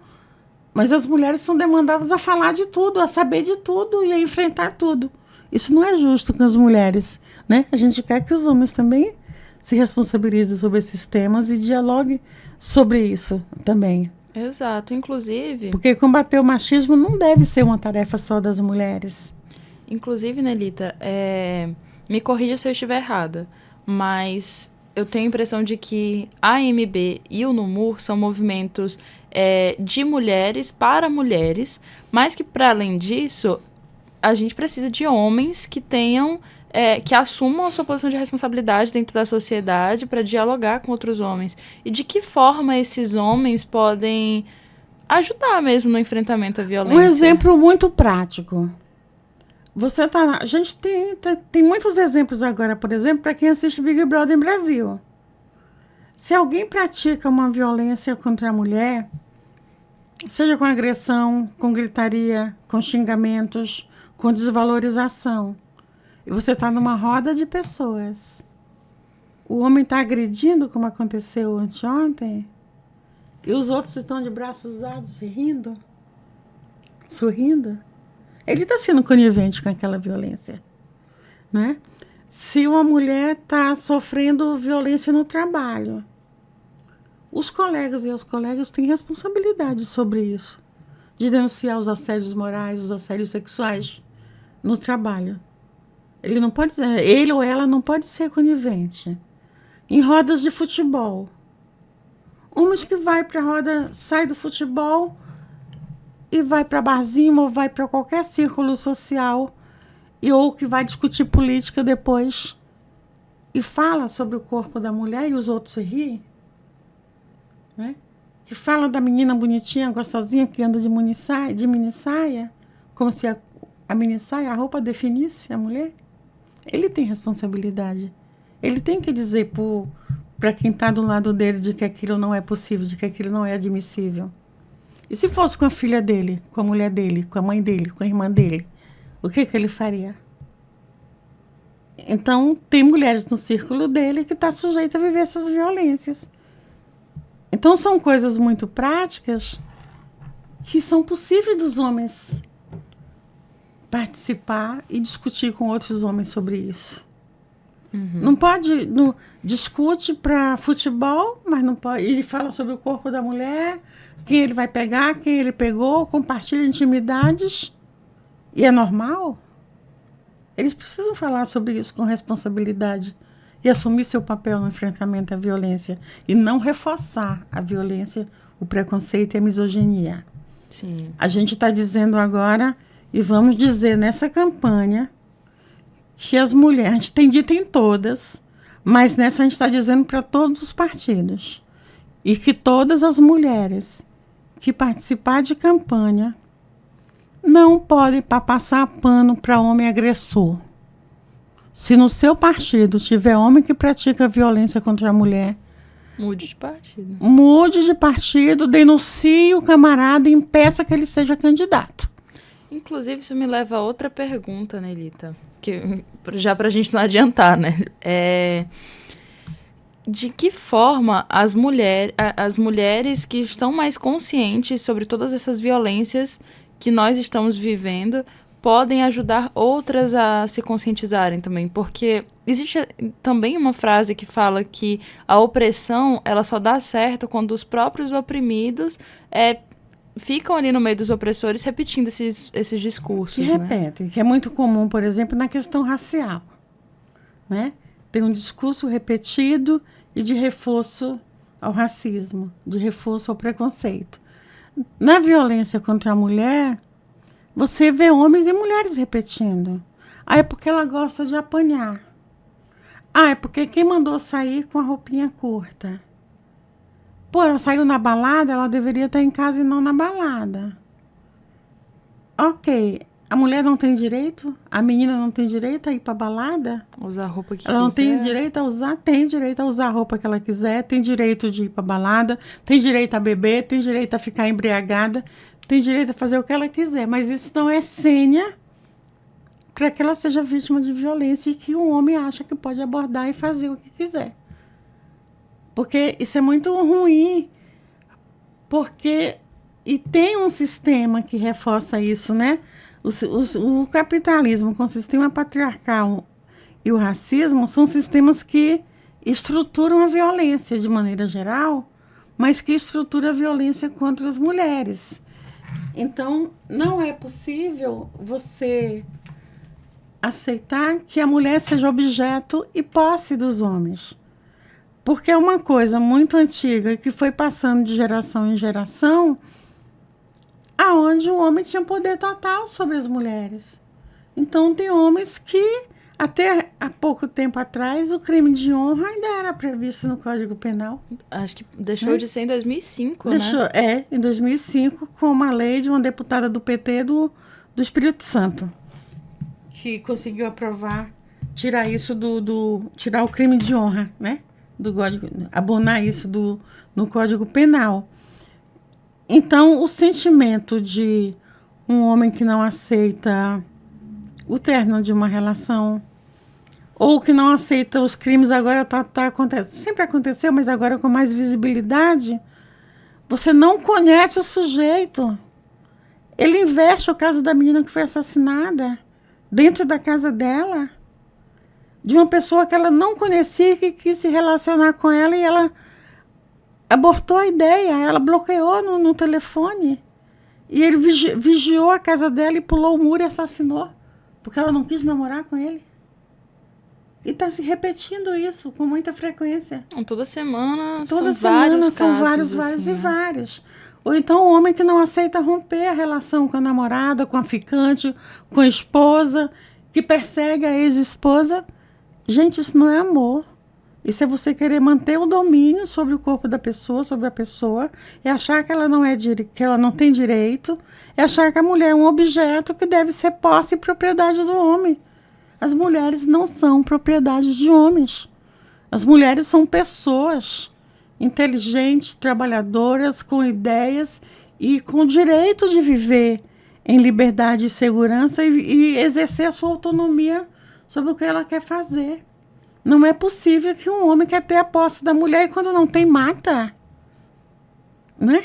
mas as mulheres são demandadas a falar de tudo, a saber de tudo e a enfrentar tudo. Isso não é justo com as mulheres, né? A gente quer que os homens também se responsabilizem sobre esses temas e dialoguem sobre isso também. Exato, inclusive... Porque combater o machismo não deve ser uma tarefa só das mulheres. Inclusive, Nelita, me corrija se eu estiver errada, mas eu tenho a impressão de que a AMB e o NUMUR são movimentos de mulheres para mulheres, mas que, para além disso, a gente precisa de homens que tenham... que assumam a sua posição de responsabilidade dentro da sociedade para dialogar com outros homens. E de que forma esses homens podem ajudar mesmo no enfrentamento à violência? Um exemplo muito prático. A gente tem muitos exemplos agora, por exemplo, para quem assiste Big Brother em Brasil. Se alguém pratica uma violência contra a mulher, seja com agressão, com gritaria, com xingamentos, com desvalorização, e você está numa roda de pessoas, o homem está agredindo, como aconteceu anteontem, e os outros estão de braços dados, rindo, sorrindo, ele está sendo conivente com aquela violência, né? Se uma mulher está sofrendo violência no trabalho, os colegas e as colegas têm responsabilidade sobre isso, de denunciar os assédios morais, os assédios sexuais no trabalho. Ele ou ela não pode ser conivente. Em rodas de futebol, homens que vai para a roda, sai do futebol e vai para barzinho ou vai para qualquer círculo social ou que vai discutir política depois e fala sobre o corpo da mulher e os outros se riem, né? Que fala da menina bonitinha, gostosinha, que anda de minissaia, como se a minissaia, a roupa definisse a mulher. Ele tem responsabilidade. Ele tem que dizer para quem está do lado dele de que aquilo não é possível, de que aquilo não é admissível. E se fosse com a filha dele, com a mulher dele, com a mãe dele, com a irmã dele, o que ele faria? Então, tem mulheres no círculo dele que estão sujeitas a viver essas violências. Então, são coisas muito práticas que são possíveis dos homens participar e discutir com outros homens sobre isso. Uhum. Não pode... discute para futebol, mas não pode... Ele fala sobre o corpo da mulher, quem ele vai pegar, quem ele pegou, compartilha intimidades. E é normal? Eles precisam falar sobre isso com responsabilidade e assumir seu papel no enfrentamento à violência e não reforçar a violência, o preconceito e a misoginia. Sim. A gente está dizendo agora, e vamos dizer nessa campanha, que as mulheres, a gente tem dito em todas, mas nessa a gente está dizendo para todos os partidos, e que todas as mulheres que participar de campanha não podem passar pano para homem agressor. Se no seu partido tiver homem que pratica violência contra a mulher, mude de partido. Mude de partido, denuncie o camarada e impeça que ele seja candidato. Inclusive, isso me leva a outra pergunta, Nelita, que já para a gente não adiantar, né? De que forma as mulheres que estão mais conscientes sobre todas essas violências que nós estamos vivendo podem ajudar outras a se conscientizarem também? Porque existe também uma frase que fala que a opressão, ela só dá certo quando os próprios oprimidos ficam ali no meio dos opressores repetindo esses discursos, que repetem, que é muito comum, por exemplo, na questão racial, né? Tem um discurso repetido e de reforço ao racismo, de reforço ao preconceito. Na violência contra a mulher, você vê homens e mulheres repetindo. Ah, é porque ela gosta de apanhar. Ah, é porque quem mandou sair com a roupinha curta? Pô, ela saiu na balada, ela deveria estar em casa e não na balada. Ok, a mulher não tem direito? A menina não tem direito a ir pra balada? Usar a roupa que ela não quiser. tem direito a usar? Tem direito a usar a roupa que ela quiser, tem direito de ir pra balada, tem direito a beber, tem direito a ficar embriagada, tem direito a fazer o que ela quiser. Mas isso não é senha para que ela seja vítima de violência e que o homem acha que pode abordar e fazer o que quiser. Porque isso é muito ruim, porque e tem um sistema que reforça isso, né? O capitalismo com o sistema patriarcal e o racismo são sistemas que estruturam a violência de maneira geral, mas que estruturam a violência contra as mulheres. Então, não é possível você aceitar que a mulher seja objeto e posse dos homens. Porque é uma coisa muito antiga que foi passando de geração em geração, aonde o homem tinha poder total sobre as mulheres. Então, tem homens que, até há pouco tempo atrás, o crime de honra ainda era previsto no Código Penal. Acho que deixou de ser em 2005, né? Em 2005, com uma lei de uma deputada do PT do Espírito Santo, que conseguiu aprovar, tirar isso tirar o crime de honra, né? Do código, abonar isso no Código Penal. Então, o sentimento de um homem que não aceita o término de uma relação, ou que não aceita os crimes, agora tá acontecendo. Sempre aconteceu, mas agora com mais visibilidade. Você não conhece o sujeito. Ele inverte o caso da menina que foi assassinada dentro da casa dela, de uma pessoa que ela não conhecia, que quis se relacionar com ela, e ela abortou a ideia, ela bloqueou no telefone. E ele vigiou a casa dela e pulou o muro e assassinou, porque ela não quis namorar com ele. E está se repetindo isso com muita frequência. Toda semana Toda são vários são casos, vários assim, e vários. Ou então o homem que não aceita romper a relação com a namorada, com a ficante, com a esposa, que persegue a ex-esposa. Gente, isso não é amor. Isso é você querer manter o domínio sobre o corpo da pessoa, sobre a pessoa, e achar que ela não tem direito, e achar que a mulher é um objeto que deve ser posse e propriedade do homem. As mulheres não são propriedade de homens. As mulheres são pessoas inteligentes, trabalhadoras, com ideias e com direito de viver em liberdade e segurança e exercer a sua autonomia sobre o que ela quer fazer. Não é possível que um homem quer ter a posse da mulher e quando não tem, mata. Né?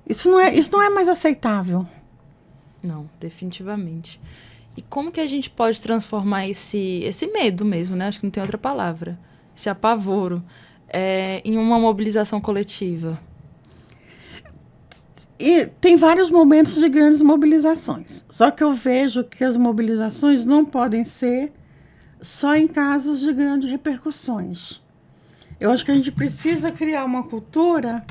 Isso não é mais aceitável. Não, definitivamente. E como que a gente pode transformar esse medo mesmo, né? Acho que não tem outra palavra. Esse apavoro em uma mobilização coletiva? E tem vários momentos de grandes mobilizações. Só que eu vejo que as mobilizações não podem ser só em casos de grandes repercussões. Eu acho que a gente precisa criar uma cultura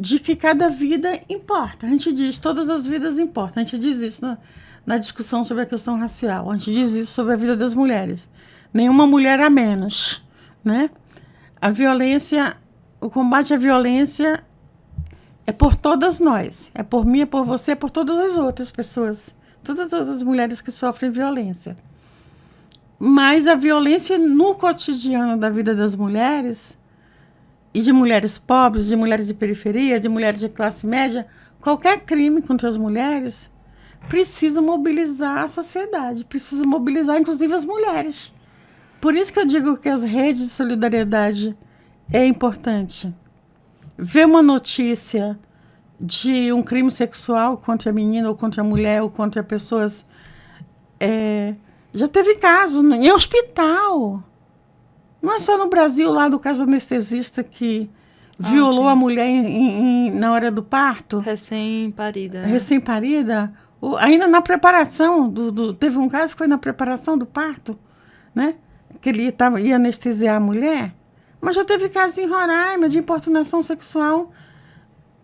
de que cada vida importa. A gente diz, todas as vidas importam. A gente diz isso na discussão sobre a questão racial. A gente diz isso sobre a vida das mulheres. Nenhuma mulher a menos, né? A violência, o combate à violência é por todas nós. É por mim, é por você, é por todas as outras pessoas. Todas as mulheres que sofrem violência. Mas a violência no cotidiano da vida das mulheres, e de mulheres pobres, de mulheres de periferia, de mulheres de classe média, qualquer crime contra as mulheres precisa mobilizar a sociedade, precisa mobilizar inclusive as mulheres. Por isso que eu digo que as redes de solidariedade é importante. Ver uma notícia de um crime sexual contra a menina ou contra a mulher ou contra pessoas Já teve caso em hospital. Não é só no Brasil, lá do caso do anestesista que violou a mulher na hora do parto. Recém-parida. Recém-parida. Ainda na preparação. Teve um caso que foi na preparação do parto, né? Que ele ia anestesiar a mulher. Mas já teve caso em Roraima de importunação sexual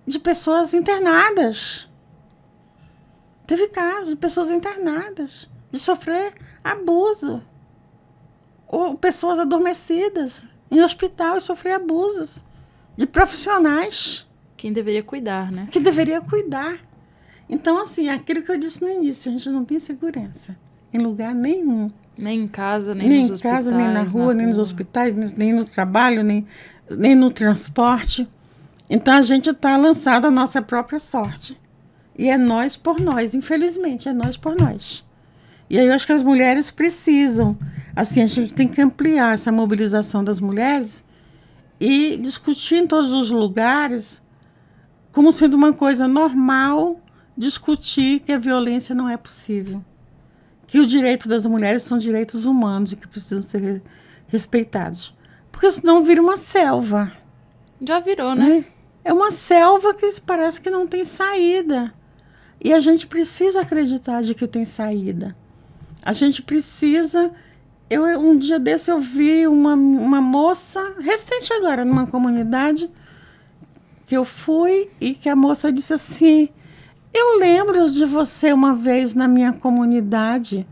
de pessoas internadas. Teve caso de pessoas internadas, de sofrer abuso. Ou pessoas adormecidas em hospital e sofrer abusos de profissionais. Quem deveria cuidar, né? Que deveria cuidar. Então, assim, aquilo que eu disse no início, a gente não tem segurança em lugar nenhum. Nem em casa, nem nos hospitais. Nem em casa, nem na rua, nem nos hospitais, nem no trabalho, nem no transporte. Então, a gente está lançado à nossa própria sorte. E é nós por nós, infelizmente, é nós por nós. E aí eu acho que as mulheres precisam, assim, a gente tem que ampliar essa mobilização das mulheres e discutir em todos os lugares como sendo uma coisa normal discutir que a violência não é possível. Que o direito das mulheres são direitos humanos e que precisam ser respeitados. Porque senão vira uma selva. Já virou, né? É uma selva que parece que não tem saída. E a gente precisa acreditar de que tem saída. A gente precisa... Um dia desse eu vi uma moça, recente agora, numa comunidade, que eu fui e que a moça disse assim: eu lembro de você uma vez na minha comunidade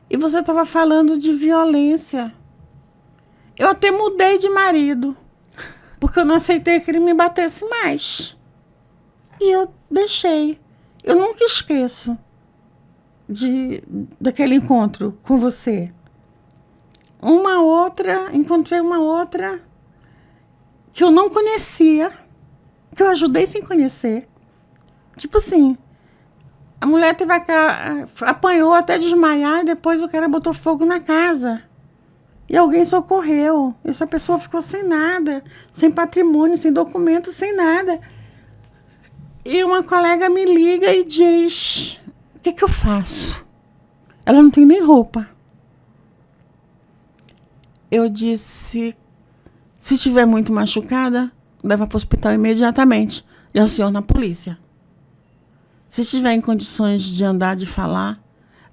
e você estava falando de violência. Eu até mudei de marido, porque eu não aceitei que ele me batesse mais. E eu deixei. Eu nunca esqueço daquele encontro com você. Encontrei uma outra que eu não conhecia, que eu ajudei sem conhecer. Tipo assim, a mulher apanhou até desmaiar e depois o cara botou fogo na casa. E alguém socorreu. Essa pessoa ficou sem nada, sem patrimônio, sem documento, sem nada. E uma colega me liga e diz: o que eu faço? Ela não tem nem roupa. Eu disse: se estiver muito machucada, leva para o hospital imediatamente e aciona a polícia. Se estiver em condições de andar, de falar,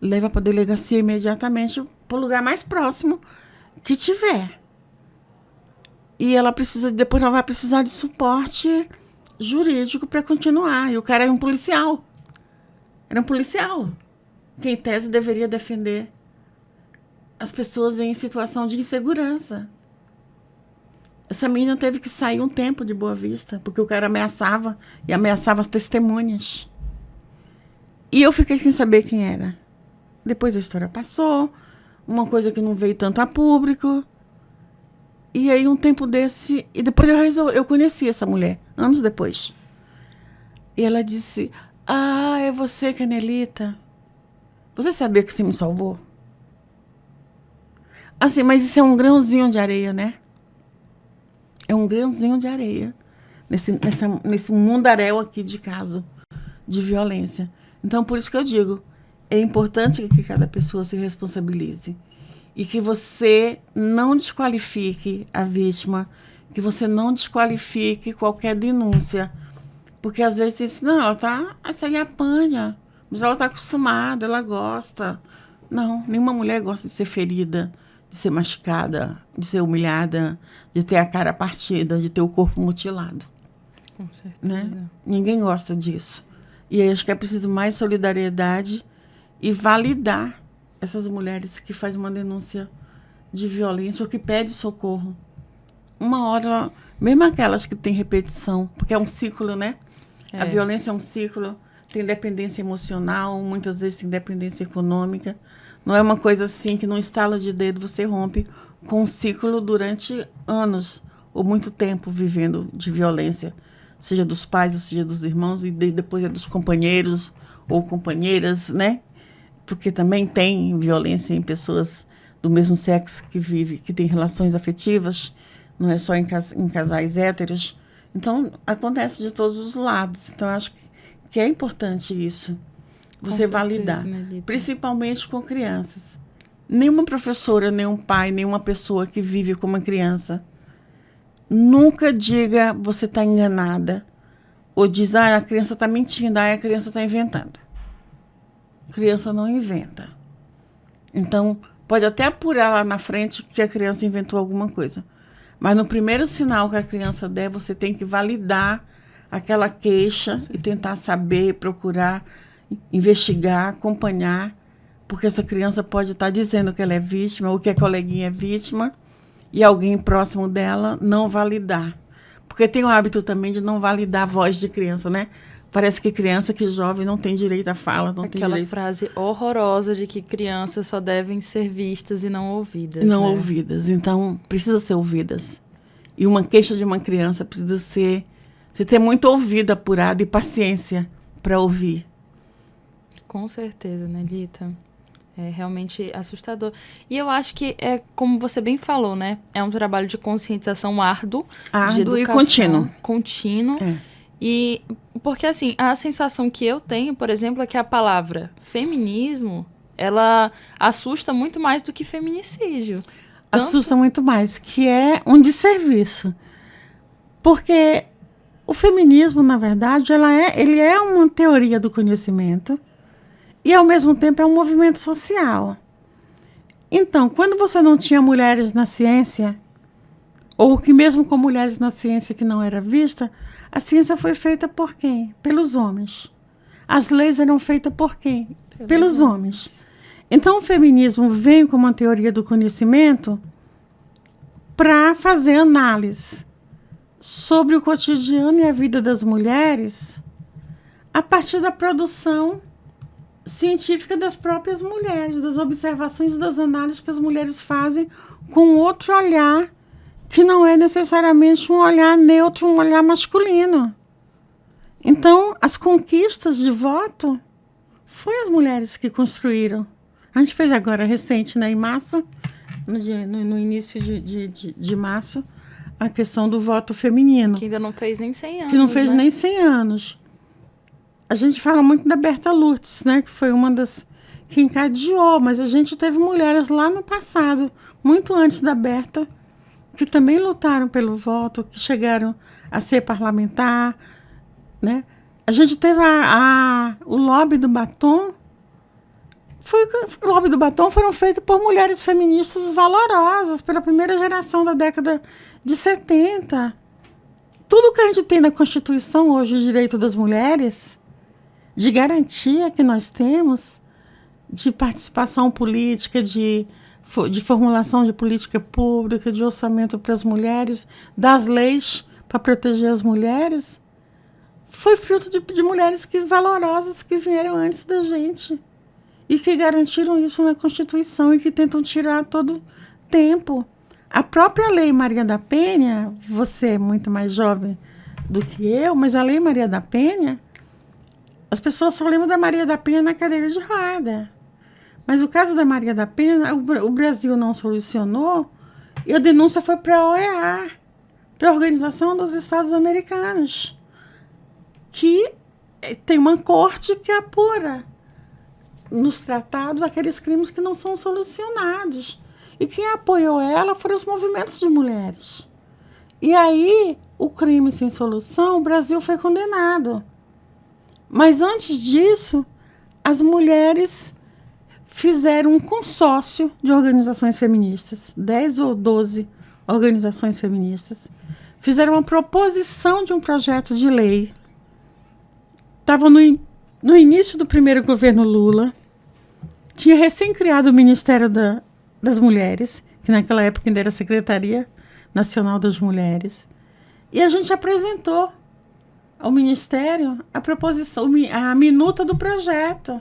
leva para a delegacia imediatamente, para o lugar mais próximo que tiver. E depois ela vai precisar de suporte jurídico para continuar. E o cara era um policial. Era um policial. Que, em tese, deveria defender as pessoas em situação de insegurança. Essa menina teve que sair um tempo de Boa Vista, porque o cara ameaçava as testemunhas. E eu fiquei sem saber quem era. Depois a história passou, uma coisa que não veio tanto a público. E aí, um tempo desse... E depois eu conheci essa mulher, anos depois. E ela disse: ah, é você, Canelita. Você sabia que você me salvou? Assim, mas isso é um grãozinho de areia, né? É um grãozinho de areia nesse mundaréu aqui de caso de violência. Então, por isso que eu digo, é importante que cada pessoa se responsabilize e que você não desqualifique a vítima, que você não desqualifique qualquer denúncia. Porque às vezes você diz: não, essa aí apanha, mas ela está acostumada, ela gosta. Não, nenhuma mulher gosta de ser ferida, de ser machucada, de ser humilhada, de ter a cara partida, de ter o corpo mutilado. Com certeza. Né? Ninguém gosta disso. E aí acho que é preciso mais solidariedade e validar essas mulheres que fazem uma denúncia de violência ou que pedem socorro. Uma hora, mesmo aquelas que têm repetição, porque é um ciclo, né? A violência é um ciclo, tem dependência emocional, muitas vezes tem dependência econômica. Não é uma coisa assim que num estalo de dedo você rompe com um ciclo durante anos ou muito tempo vivendo de violência, seja dos pais ou seja dos irmãos, e depois é dos companheiros ou companheiras, né? Porque também tem violência em pessoas do mesmo sexo que têm relações afetivas, não é só em casais héteros. Então, acontece de todos os lados. Então, eu acho que é importante isso, você validar, principalmente com crianças. Nenhuma professora, nenhum pai, nenhuma pessoa que vive com uma criança nunca diga você está enganada ou diz a criança está mentindo, a criança está inventando. A criança não inventa. Então, pode até apurar lá na frente que a criança inventou alguma coisa. Mas no primeiro sinal que a criança der, você tem que validar aquela queixa e tentar saber, procurar, investigar, acompanhar, porque essa criança pode estar dizendo que ela é vítima ou que a coleguinha é vítima e alguém próximo dela não validar. Porque tem o hábito também de não validar a voz de criança, né? Parece que criança, que jovem, não tem direito à fala, não tem direito... Aquela frase horrorosa de que crianças só devem ser vistas e não ouvidas. Não né? ouvidas. Então, precisa ser ouvidas. E uma queixa de uma criança precisa ser... Você ter muito ouvido apurado e paciência para ouvir. Com certeza, né, Lita? É realmente assustador. E eu acho que é, como você bem falou, né? É um trabalho de conscientização árduo de educação, e contínuo. Contínuo. E porque, assim, a sensação que eu tenho, por exemplo, é que a palavra feminismo, ela assusta muito mais do que feminicídio. Assusta muito mais, que é um desserviço. Porque o feminismo, na verdade, ele é uma teoria do conhecimento e, ao mesmo tempo, é um movimento social. Então, quando você não tinha mulheres na ciência, ou que mesmo com mulheres na ciência que não era vista, a ciência foi feita por quem? Pelos homens. As leis eram feitas por quem? Pelos homens. Então, o feminismo veio como uma teoria do conhecimento para fazer análise sobre o cotidiano e a vida das mulheres a partir da produção científica das próprias mulheres, das observações e das análises que as mulheres fazem com outro olhar, que não é necessariamente um olhar neutro, um olhar masculino. Então, as conquistas de voto foi as mulheres que construíram. A gente fez agora, recente, né, em março, no início de março, a questão do voto feminino. Que ainda não fez nem 100 anos. Que não fez né? nem 100 anos. A gente fala muito da Berta Lutz, né, que foi uma das que encadeou, mas a gente teve mulheres lá no passado, muito antes da Berta, que também lutaram pelo voto, que chegaram a ser parlamentar, né? A gente teve o lobby do batom. O lobby do batom foram feitos por mulheres feministas valorosas, pela primeira geração da década de 70. Tudo que a gente tem na Constituição hoje, o direito das mulheres, de garantia que nós temos, de participação política, de formulação de política pública, de orçamento para as mulheres, das leis para proteger as mulheres, foi fruto de mulheres valorosas que vieram antes da gente e que garantiram isso na Constituição e que tentam tirar a todo tempo. A própria Lei Maria da Penha, você é muito mais jovem do que eu, mas a Lei Maria da Penha, as pessoas só lembram da Maria da Penha na cadeira de roda. Mas o caso da Maria da Penha, o Brasil não solucionou e a denúncia foi para a OEA, para a Organização dos Estados Americanos, que tem uma corte que apura nos tratados aqueles crimes que não são solucionados. E quem apoiou ela foram os movimentos de mulheres. E aí, o crime sem solução, o Brasil foi condenado. Mas antes disso, as mulheres fizeram um consórcio de organizações feministas, 10 ou 12 organizações feministas, fizeram uma proposição de um projeto de lei. Estava no início do primeiro governo Lula, tinha recém-criado o Ministério das Mulheres, que naquela época ainda era Secretaria Nacional das Mulheres, e a gente apresentou ao Ministério a proposição, a minuta do projeto.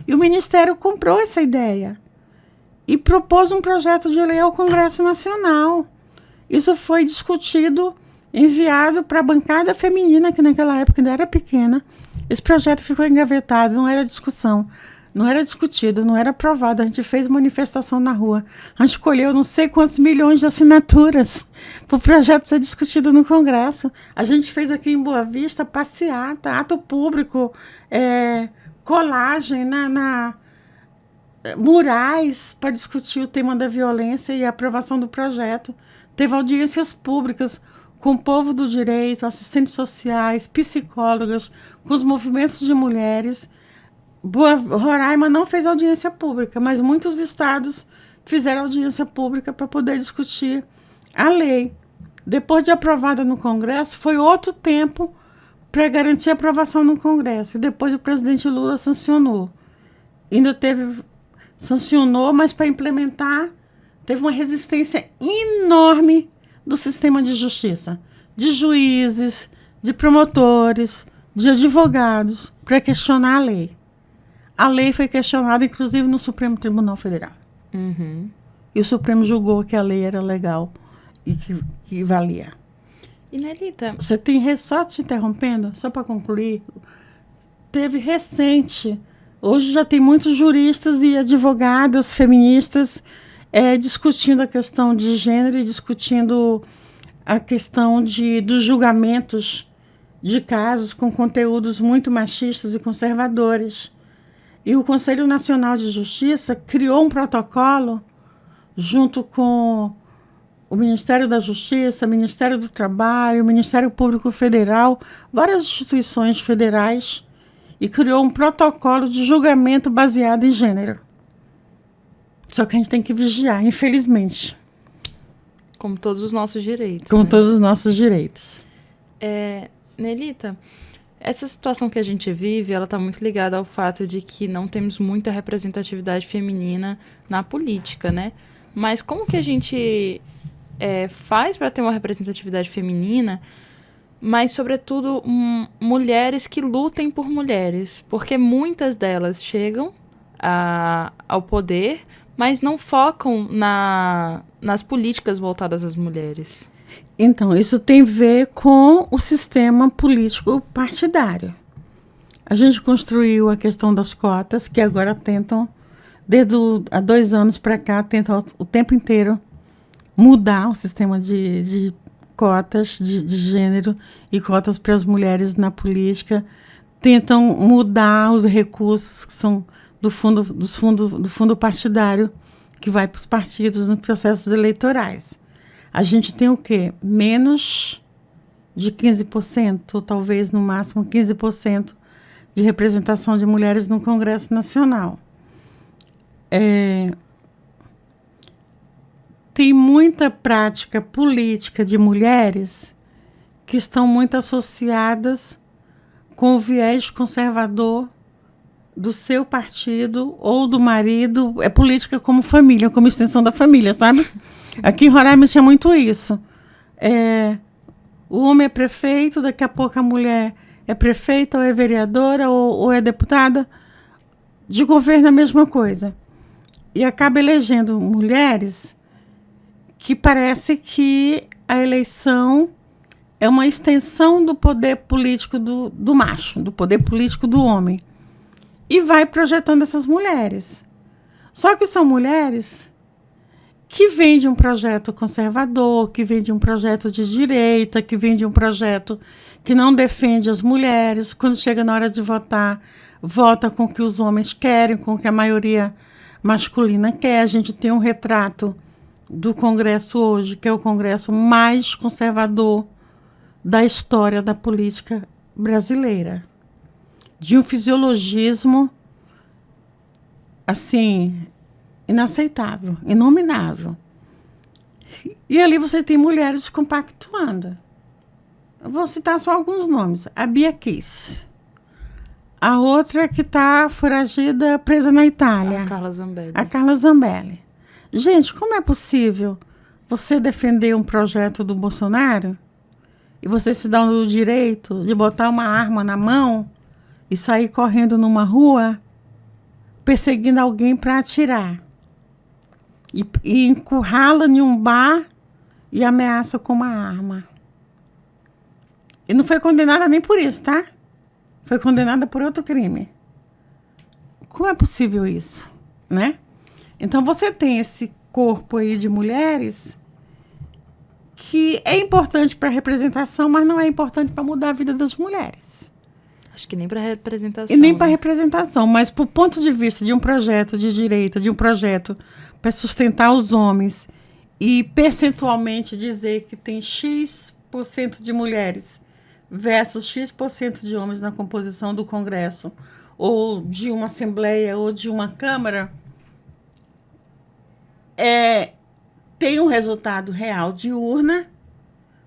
E o Ministério comprou essa ideia e propôs um projeto de lei ao Congresso Nacional. Isso foi discutido, enviado para a bancada feminina, que naquela época ainda era pequena. Esse projeto ficou engavetado, não era discussão, não era discutido, não era aprovado. A gente fez manifestação na rua. A gente colheu não sei quantos milhões de assinaturas para o projeto ser discutido no Congresso. A gente fez aqui em Boa Vista passeata, ato público, colagem murais para discutir o tema da violência e a aprovação do projeto. Teve audiências públicas com o povo do direito, assistentes sociais, psicólogas, com os movimentos de mulheres. Roraima não fez audiência pública, mas muitos estados fizeram audiência pública para poder discutir a lei. Depois de aprovada no Congresso, foi outro tempo para garantir a aprovação no Congresso. E depois o presidente Lula sancionou. Sancionou, mas para implementar teve uma resistência enorme do sistema de justiça, de juízes, de promotores, de advogados, para questionar a lei. A lei foi questionada, inclusive, no Supremo Tribunal Federal. Uhum. E o Supremo julgou que a lei era legal e que valia. E, Nelita... Você tem, só te interrompendo, só para concluir, teve recente, hoje já tem muitos juristas e advogadas feministas discutindo a questão de gênero e discutindo a questão dos julgamentos de casos com conteúdos muito machistas e conservadores. E o Conselho Nacional de Justiça criou um protocolo junto com o Ministério da Justiça, o Ministério do Trabalho, o Ministério Público Federal, várias instituições federais, e criou um protocolo de julgamento baseado em gênero. Só que a gente tem que vigiar, infelizmente. Como todos os nossos direitos. Como todos os nossos direitos. Nelita, essa situação que a gente vive, ela está muito ligada ao fato de que não temos muita representatividade feminina na política, né? Mas como que a gente faz para ter uma representatividade feminina, mas, sobretudo, mulheres que lutem por mulheres? Porque muitas delas chegam ao poder, mas não focam nas políticas voltadas às mulheres. Então, isso tem a ver com o sistema político partidário. A gente construiu a questão das cotas, que agora tentam, há 2 anos para cá, tentam o tempo inteiro mudar o sistema de cotas de gênero e cotas para as mulheres na política. Tentam mudar os recursos que são do fundo partidário que vai para os partidos nos processos eleitorais. A gente tem o quê? Menos de 15%, talvez no máximo 15% de representação de mulheres no Congresso Nacional. Tem muita prática política de mulheres que estão muito associadas com o viés conservador do seu partido ou do marido. É política como família, como extensão da família, sabe? Aqui em Roraima tinha muito isso. O homem é prefeito, daqui a pouco a mulher é prefeita ou é vereadora ou é deputada. De governo a mesma coisa. E acaba elegendo mulheres que parece que a eleição é uma extensão do poder político do macho, do poder político do homem. E vai projetando essas mulheres. Só que são mulheres que vêm de um projeto conservador, que vêm de um projeto de direita, que vêm de um projeto que não defende as mulheres. Quando chega na hora de votar, vota com o que os homens querem, com o que a maioria masculina quer. A gente tem um retrato do Congresso hoje, que é o Congresso mais conservador da história da política brasileira. De um fisiologismo, assim, inaceitável, inominável. E ali você tem mulheres compactuando. Eu vou citar só alguns nomes. A Bia Kiss. A outra que está foragida, presa na Itália. A Carla Zambelli. Gente, como é possível você defender um projeto do Bolsonaro e você se dá o direito de botar uma arma na mão e sair correndo numa rua perseguindo alguém para atirar e encurrala em um bar e ameaça com uma arma? E não foi condenada nem por isso, tá? Foi condenada por outro crime. Como é possível isso, né? Então, você tem esse corpo aí de mulheres que é importante para a representação, mas não é importante para mudar a vida das mulheres. Acho que nem para representação. E nem para né? representação, mas por ponto de vista de um projeto de direita, de um projeto para sustentar os homens e percentualmente dizer que tem X% de mulheres versus X% de homens na composição do Congresso, ou de uma Assembleia, ou de uma Câmara, tem um resultado real de urna,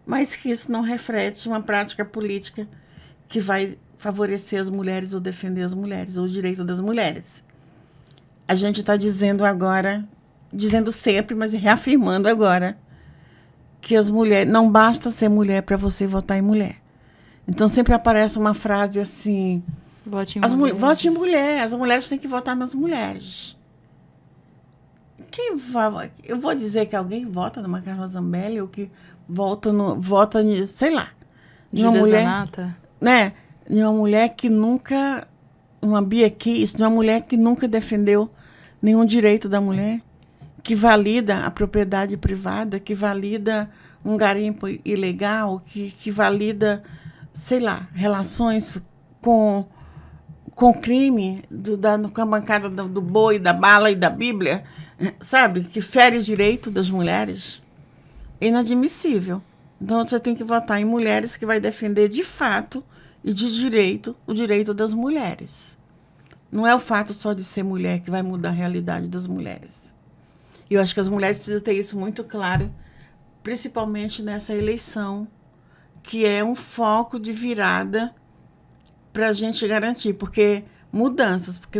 mas que isso não reflete uma prática política que vai favorecer as mulheres ou defender as mulheres, ou o direito das mulheres. A gente está dizendo agora, dizendo sempre, mas reafirmando agora, que as mulheres, não basta ser mulher para você votar em mulher. Então sempre aparece uma frase assim: vote em mulher. Vote em mulher, as mulheres têm que votar nas mulheres. Eu vou dizer que alguém vota numa Carla Zambelli ou que vota sei lá, Júlia mulher, Zanata? Né? De uma mulher que nunca, uma Bia Kiss, de uma mulher que nunca defendeu nenhum direito da mulher, que valida a propriedade privada, que valida um garimpo ilegal, que valida, sei lá, relações com crime, com a bancada do boi, da bala e da Bíblia, sabe? Que fere o direito das mulheres. É inadmissível. Então você tem que votar em mulheres que vai defender de fato e de direito o direito das mulheres. Não é o fato só de ser mulher que vai mudar a realidade das mulheres. E eu acho que as mulheres precisam ter isso muito claro, principalmente nessa eleição, que é um foco de virada para a gente garantir, porque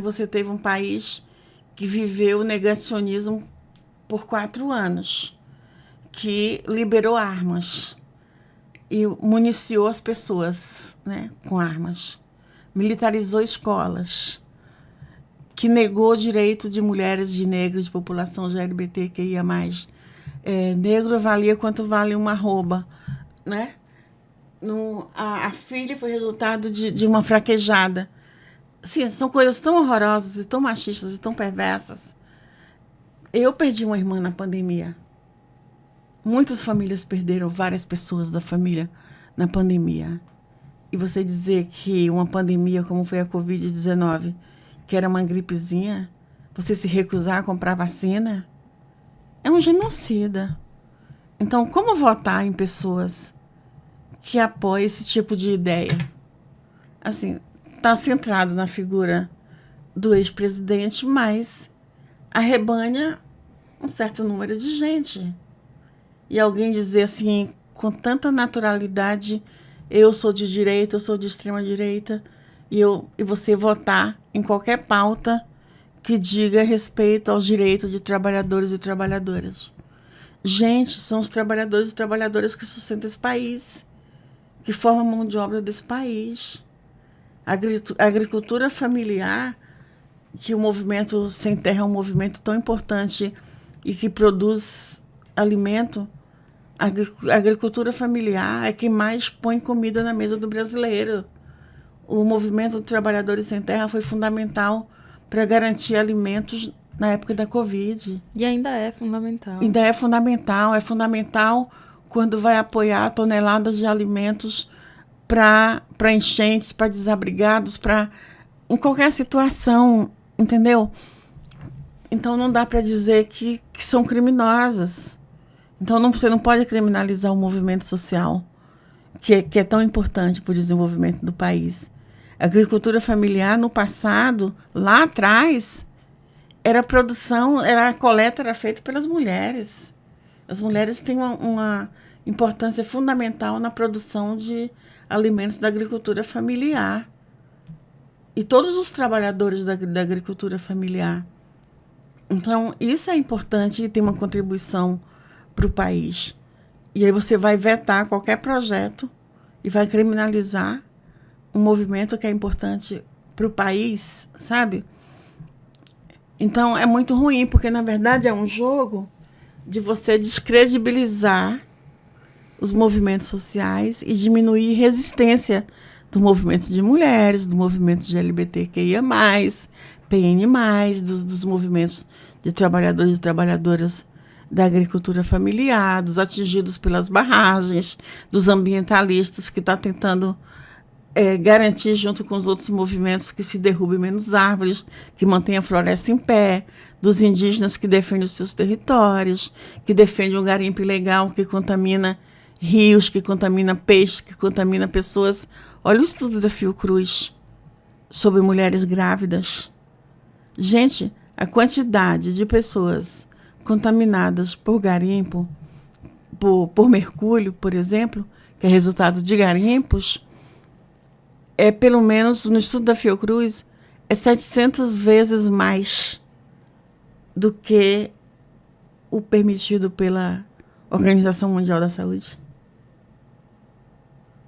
você teve um país que viveu o negacionismo por 4 anos, que liberou armas e municiou as pessoas, né, com armas, militarizou escolas, que negou o direito de mulheres, de negros, de população de LGBTQIA+. Negro valia quanto vale uma arroba, né? A filha foi resultado de uma fraquejada. Sim, são coisas tão horrorosas e tão machistas e tão perversas. Eu perdi uma irmã na pandemia. Muitas famílias perderam várias pessoas da família na pandemia. E você dizer que uma pandemia como foi a Covid-19, que era uma gripezinha, você se recusar a comprar vacina, é um genocida. Então, como votar em pessoas que apoiam esse tipo de ideia? Assim, está centrado na figura do ex-presidente, mas arrebanha um certo número de gente. E alguém dizer assim, com tanta naturalidade, eu sou de direita, eu sou de extrema-direita, e você votar em qualquer pauta que diga respeito aos direitos de trabalhadores e trabalhadoras. Gente, são os trabalhadores e trabalhadoras que sustentam esse país, que formam a mão de obra desse país. A agricultura familiar, que o movimento Sem Terra é um movimento tão importante e que produz alimento, a agricultura familiar é quem mais põe comida na mesa do brasileiro. O movimento de Trabalhadores Sem Terra foi fundamental para garantir alimentos na época da Covid. E ainda é fundamental. Ainda é fundamental. É fundamental quando vai apoiar toneladas de alimentos para enchentes, para desabrigados, em qualquer situação, entendeu? Então não dá para dizer que são criminosas. Então você não pode criminalizar o movimento social, que é tão importante para o desenvolvimento do país. A agricultura familiar, no passado, lá atrás, a coleta era feita pelas mulheres. As mulheres têm uma importância fundamental na produção de alimentos da agricultura familiar. E todos os trabalhadores da agricultura familiar. Então, isso é importante e tem uma contribuição para o país. E aí você vai vetar qualquer projeto e vai criminalizar um movimento que é importante para o país, sabe? Então, é muito ruim, porque, na verdade, é um jogo de você descredibilizar os movimentos sociais e diminuir a resistência do movimento de mulheres, do movimento de LGBTQIA+, PN+, dos movimentos de trabalhadores e trabalhadoras da agricultura familiar, dos atingidos pelas barragens, dos ambientalistas que estão tentando garantir, junto com os outros movimentos, que se derrube menos árvores, que mantenha a floresta em pé, dos indígenas que defendem os seus territórios, que defendem um garimpo ilegal que contamina rios, que contamina peixes, que contamina pessoas. Olha o estudo da Fiocruz sobre mulheres grávidas. Gente, a quantidade de pessoas contaminadas por garimpo, por mercúrio, por exemplo, que é resultado de garimpos, pelo menos no estudo da Fiocruz, 700 vezes mais do que o permitido pela Organização Mundial da Saúde.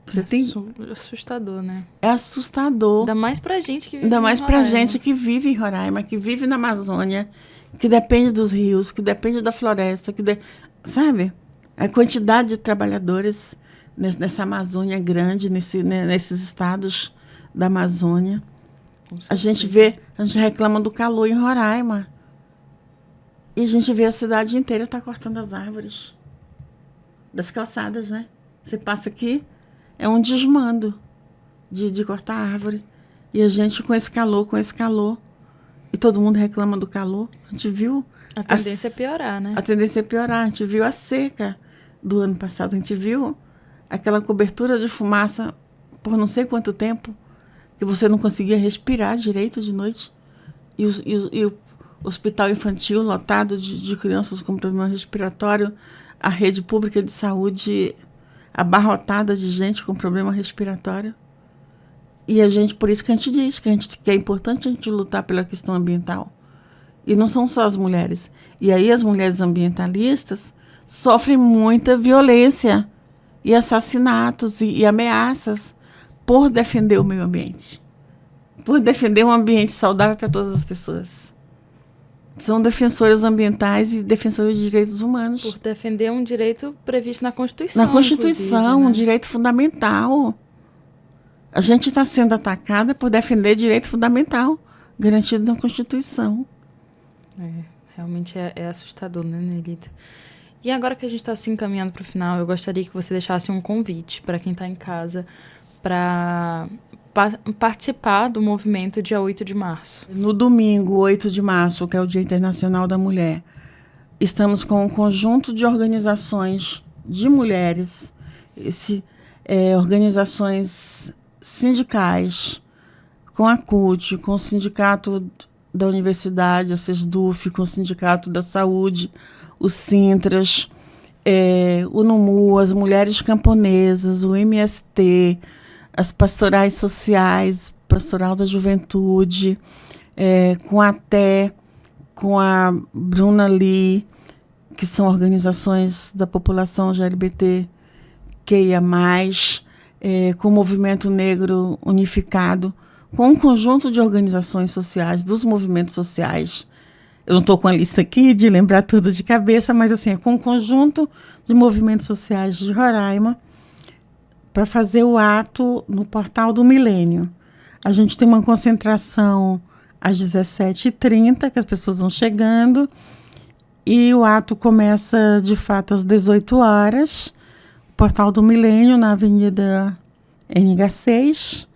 Você tem... Assustador, né? É assustador. Ainda mais pra gente que vive Ainda mais em pra Roraima. gente que vive em Roraima, que vive na Amazônia, que depende dos rios, que depende da floresta, sabe? A quantidade de trabalhadores nessa Amazônia grande, nesses estados da Amazônia. A gente reclama do calor em Roraima. E a gente vê a cidade inteira tá cortando as árvores das calçadas, né? Você passa aqui, é um desmando de cortar árvore. E a gente com esse calor, e todo mundo reclama do calor. A gente viu... A tendência é piorar, né? A tendência é piorar. A gente viu a seca do ano passado. A gente viu aquela cobertura de fumaça por não sei quanto tempo, que você não conseguia respirar direito de noite. E o hospital infantil lotado de crianças com problema respiratório, a rede pública de saúde abarrotada de gente com problema respiratório. E a gente, por isso que a gente diz que é importante a gente lutar pela questão ambiental. E não são só as mulheres. E aí as mulheres ambientalistas sofrem muita violência e assassinatos e ameaças por defender o meio ambiente. Por defender um ambiente saudável para todas as pessoas. São defensoras ambientais e defensoras de direitos humanos. Por defender um direito previsto na Constituição. Na Constituição, um direito fundamental. A gente está sendo atacada por defender direito fundamental, garantido na Constituição. Realmente é assustador, né, Nelita? E agora que a gente está se encaminhando para o final, eu gostaria que você deixasse um convite para quem está em casa para participar do movimento dia 8 de março. No domingo, 8 de março, que é o Dia Internacional da Mulher, estamos com um conjunto de organizações de mulheres, organizações sindicais, com a CUT, com o Sindicato da Universidade, a SESDUF, com o Sindicato da Saúde, os Sintras, o NUMU, as Mulheres Camponesas, o MST, as pastorais sociais, Pastoral da Juventude, com a TE, com a Bruna Lee, que são organizações da população LGBTQIA+, com o Movimento Negro Unificado, com um conjunto de organizações sociais, dos movimentos sociais. Eu não estou com a lista aqui de lembrar tudo de cabeça, mas assim, com um conjunto de movimentos sociais de Roraima, para fazer o ato no Portal do Milênio. A gente tem uma concentração às 17h30, que as pessoas vão chegando, e o ato começa, de fato, às 18 horas, Portal do Milênio, na Avenida NH6.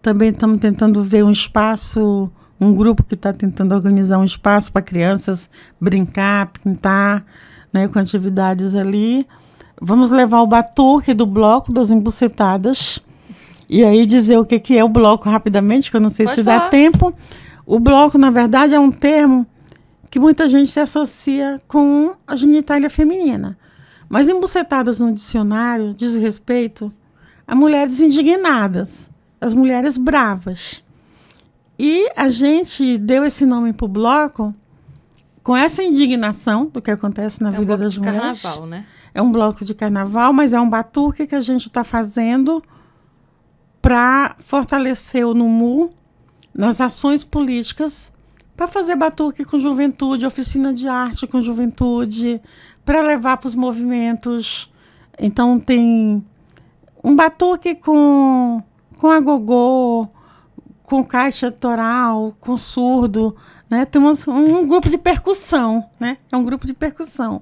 Também estamos tentando ver um espaço, um grupo que está tentando organizar um espaço para crianças brincar, pintar, né, com atividades ali. Vamos levar o batuque do Bloco das Embucetadas. E aí dizer o que é o bloco rapidamente, que eu não sei se dá tempo. O bloco, na verdade, é um termo que muita gente se associa com a genitália feminina. Mas embucetadas no dicionário diz respeito a mulheres indignadas, as mulheres bravas. E a gente deu esse nome para o bloco com essa indignação do que acontece na vida das mulheres. É um bloco de carnaval, né? É um bloco de carnaval, mas é um batuque que a gente está fazendo para fortalecer o NUMU nas ações políticas, para fazer batuque com juventude, oficina de arte com juventude, para levar para os movimentos. Então tem um batuque com agogô, com caixa toral, com surdo, né? Temos um grupo de percussão, né? É um grupo de percussão.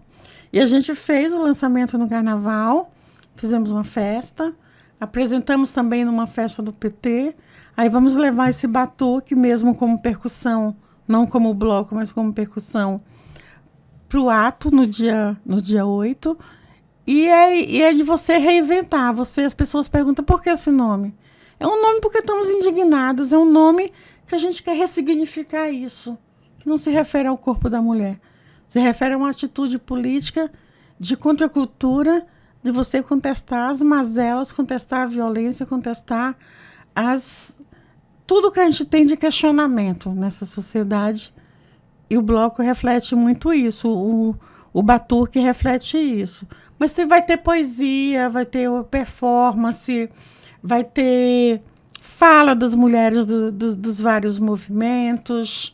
E a gente fez o lançamento no carnaval, fizemos uma festa, Apresentamos também numa festa do PT. Aí vamos levar esse batuque mesmo como percussão, não como bloco, mas como percussão, para o ato no dia 8. E é de você reinventar. As pessoas perguntam por que esse nome? É um nome porque estamos indignadas, é um nome que a gente quer ressignificar isso, que não se refere ao corpo da mulher. Se refere a uma atitude política de contracultura, de você contestar as mazelas, contestar a violência, contestar tudo que a gente tem de questionamento nessa sociedade. E o bloco reflete muito isso, o batuque reflete isso. Mas vai ter poesia, vai ter performance, vai ter fala das mulheres dos vários movimentos,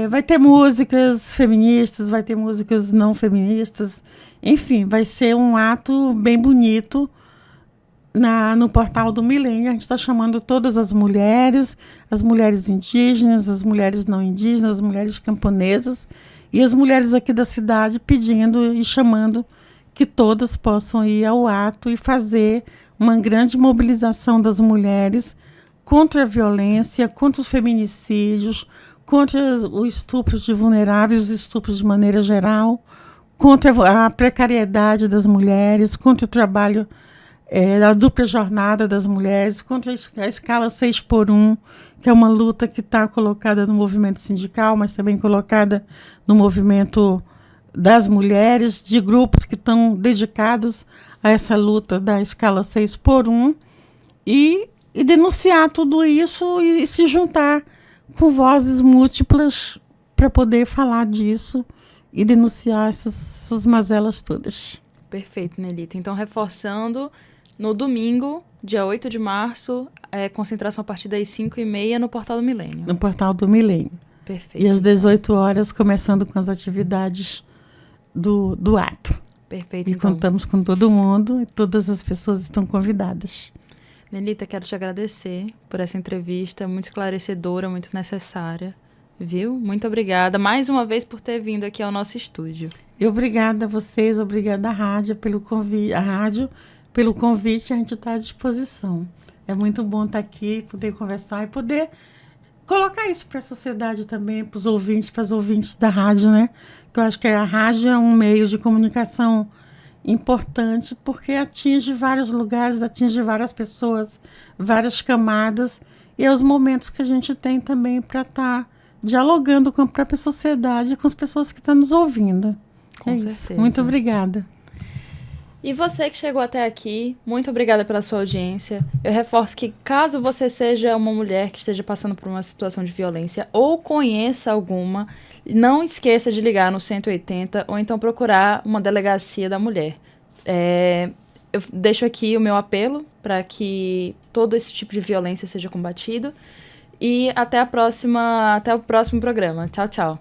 vai ter músicas feministas, vai ter músicas não feministas. Enfim, vai ser um ato bem bonito no Portal do Milênio. A gente está chamando todas as mulheres indígenas, as mulheres não indígenas, as mulheres camponesas e as mulheres aqui da cidade, pedindo e chamando que todas possam ir ao ato e fazer uma grande mobilização das mulheres contra a violência, contra os feminicídios, contra os estupros de vulneráveis, os estupros de maneira geral, contra a precariedade das mulheres, contra o trabalho da dupla jornada das mulheres, contra a escala 6x1, que é uma luta que está colocada no movimento sindical, mas também colocada no movimento das mulheres, de grupos que estão dedicados a essa luta da escala 6x1, e denunciar tudo isso e se juntar com vozes múltiplas para poder falar disso e denunciar essas mazelas todas. Perfeito, Nelita. Então, reforçando, no domingo, dia 8 de março, concentração a partir das 5h30 no Portal do Milênio. No Portal do Milênio. Perfeito. E às 18 horas, começando com as atividades do ato. Perfeito, e então. Contamos com todo mundo e todas as pessoas estão convidadas. Nelita, quero te agradecer por essa entrevista, muito esclarecedora, muito necessária, viu? Muito obrigada mais uma vez por ter vindo aqui ao nosso estúdio. E obrigada a vocês, obrigada à rádio pelo convite, a gente está à disposição. É muito bom estar aqui, poder conversar e poder colocar isso para a sociedade também, para os ouvintes, para os ouvintes da rádio, né? Que eu acho que a rádio é um meio de comunicação importante porque atinge vários lugares, atinge várias pessoas, várias camadas, e é os momentos que a gente tem também para estar dialogando com a própria sociedade e com as pessoas que estão nos ouvindo. Com certeza. Muito obrigada. E você que chegou até aqui, muito obrigada pela sua audiência. Eu reforço que caso você seja uma mulher que esteja passando por uma situação de violência ou conheça alguma, não esqueça de ligar no 180 ou então procurar uma delegacia da mulher. Eu deixo aqui o meu apelo para que todo esse tipo de violência seja combatido. E até o próximo programa. Tchau, tchau.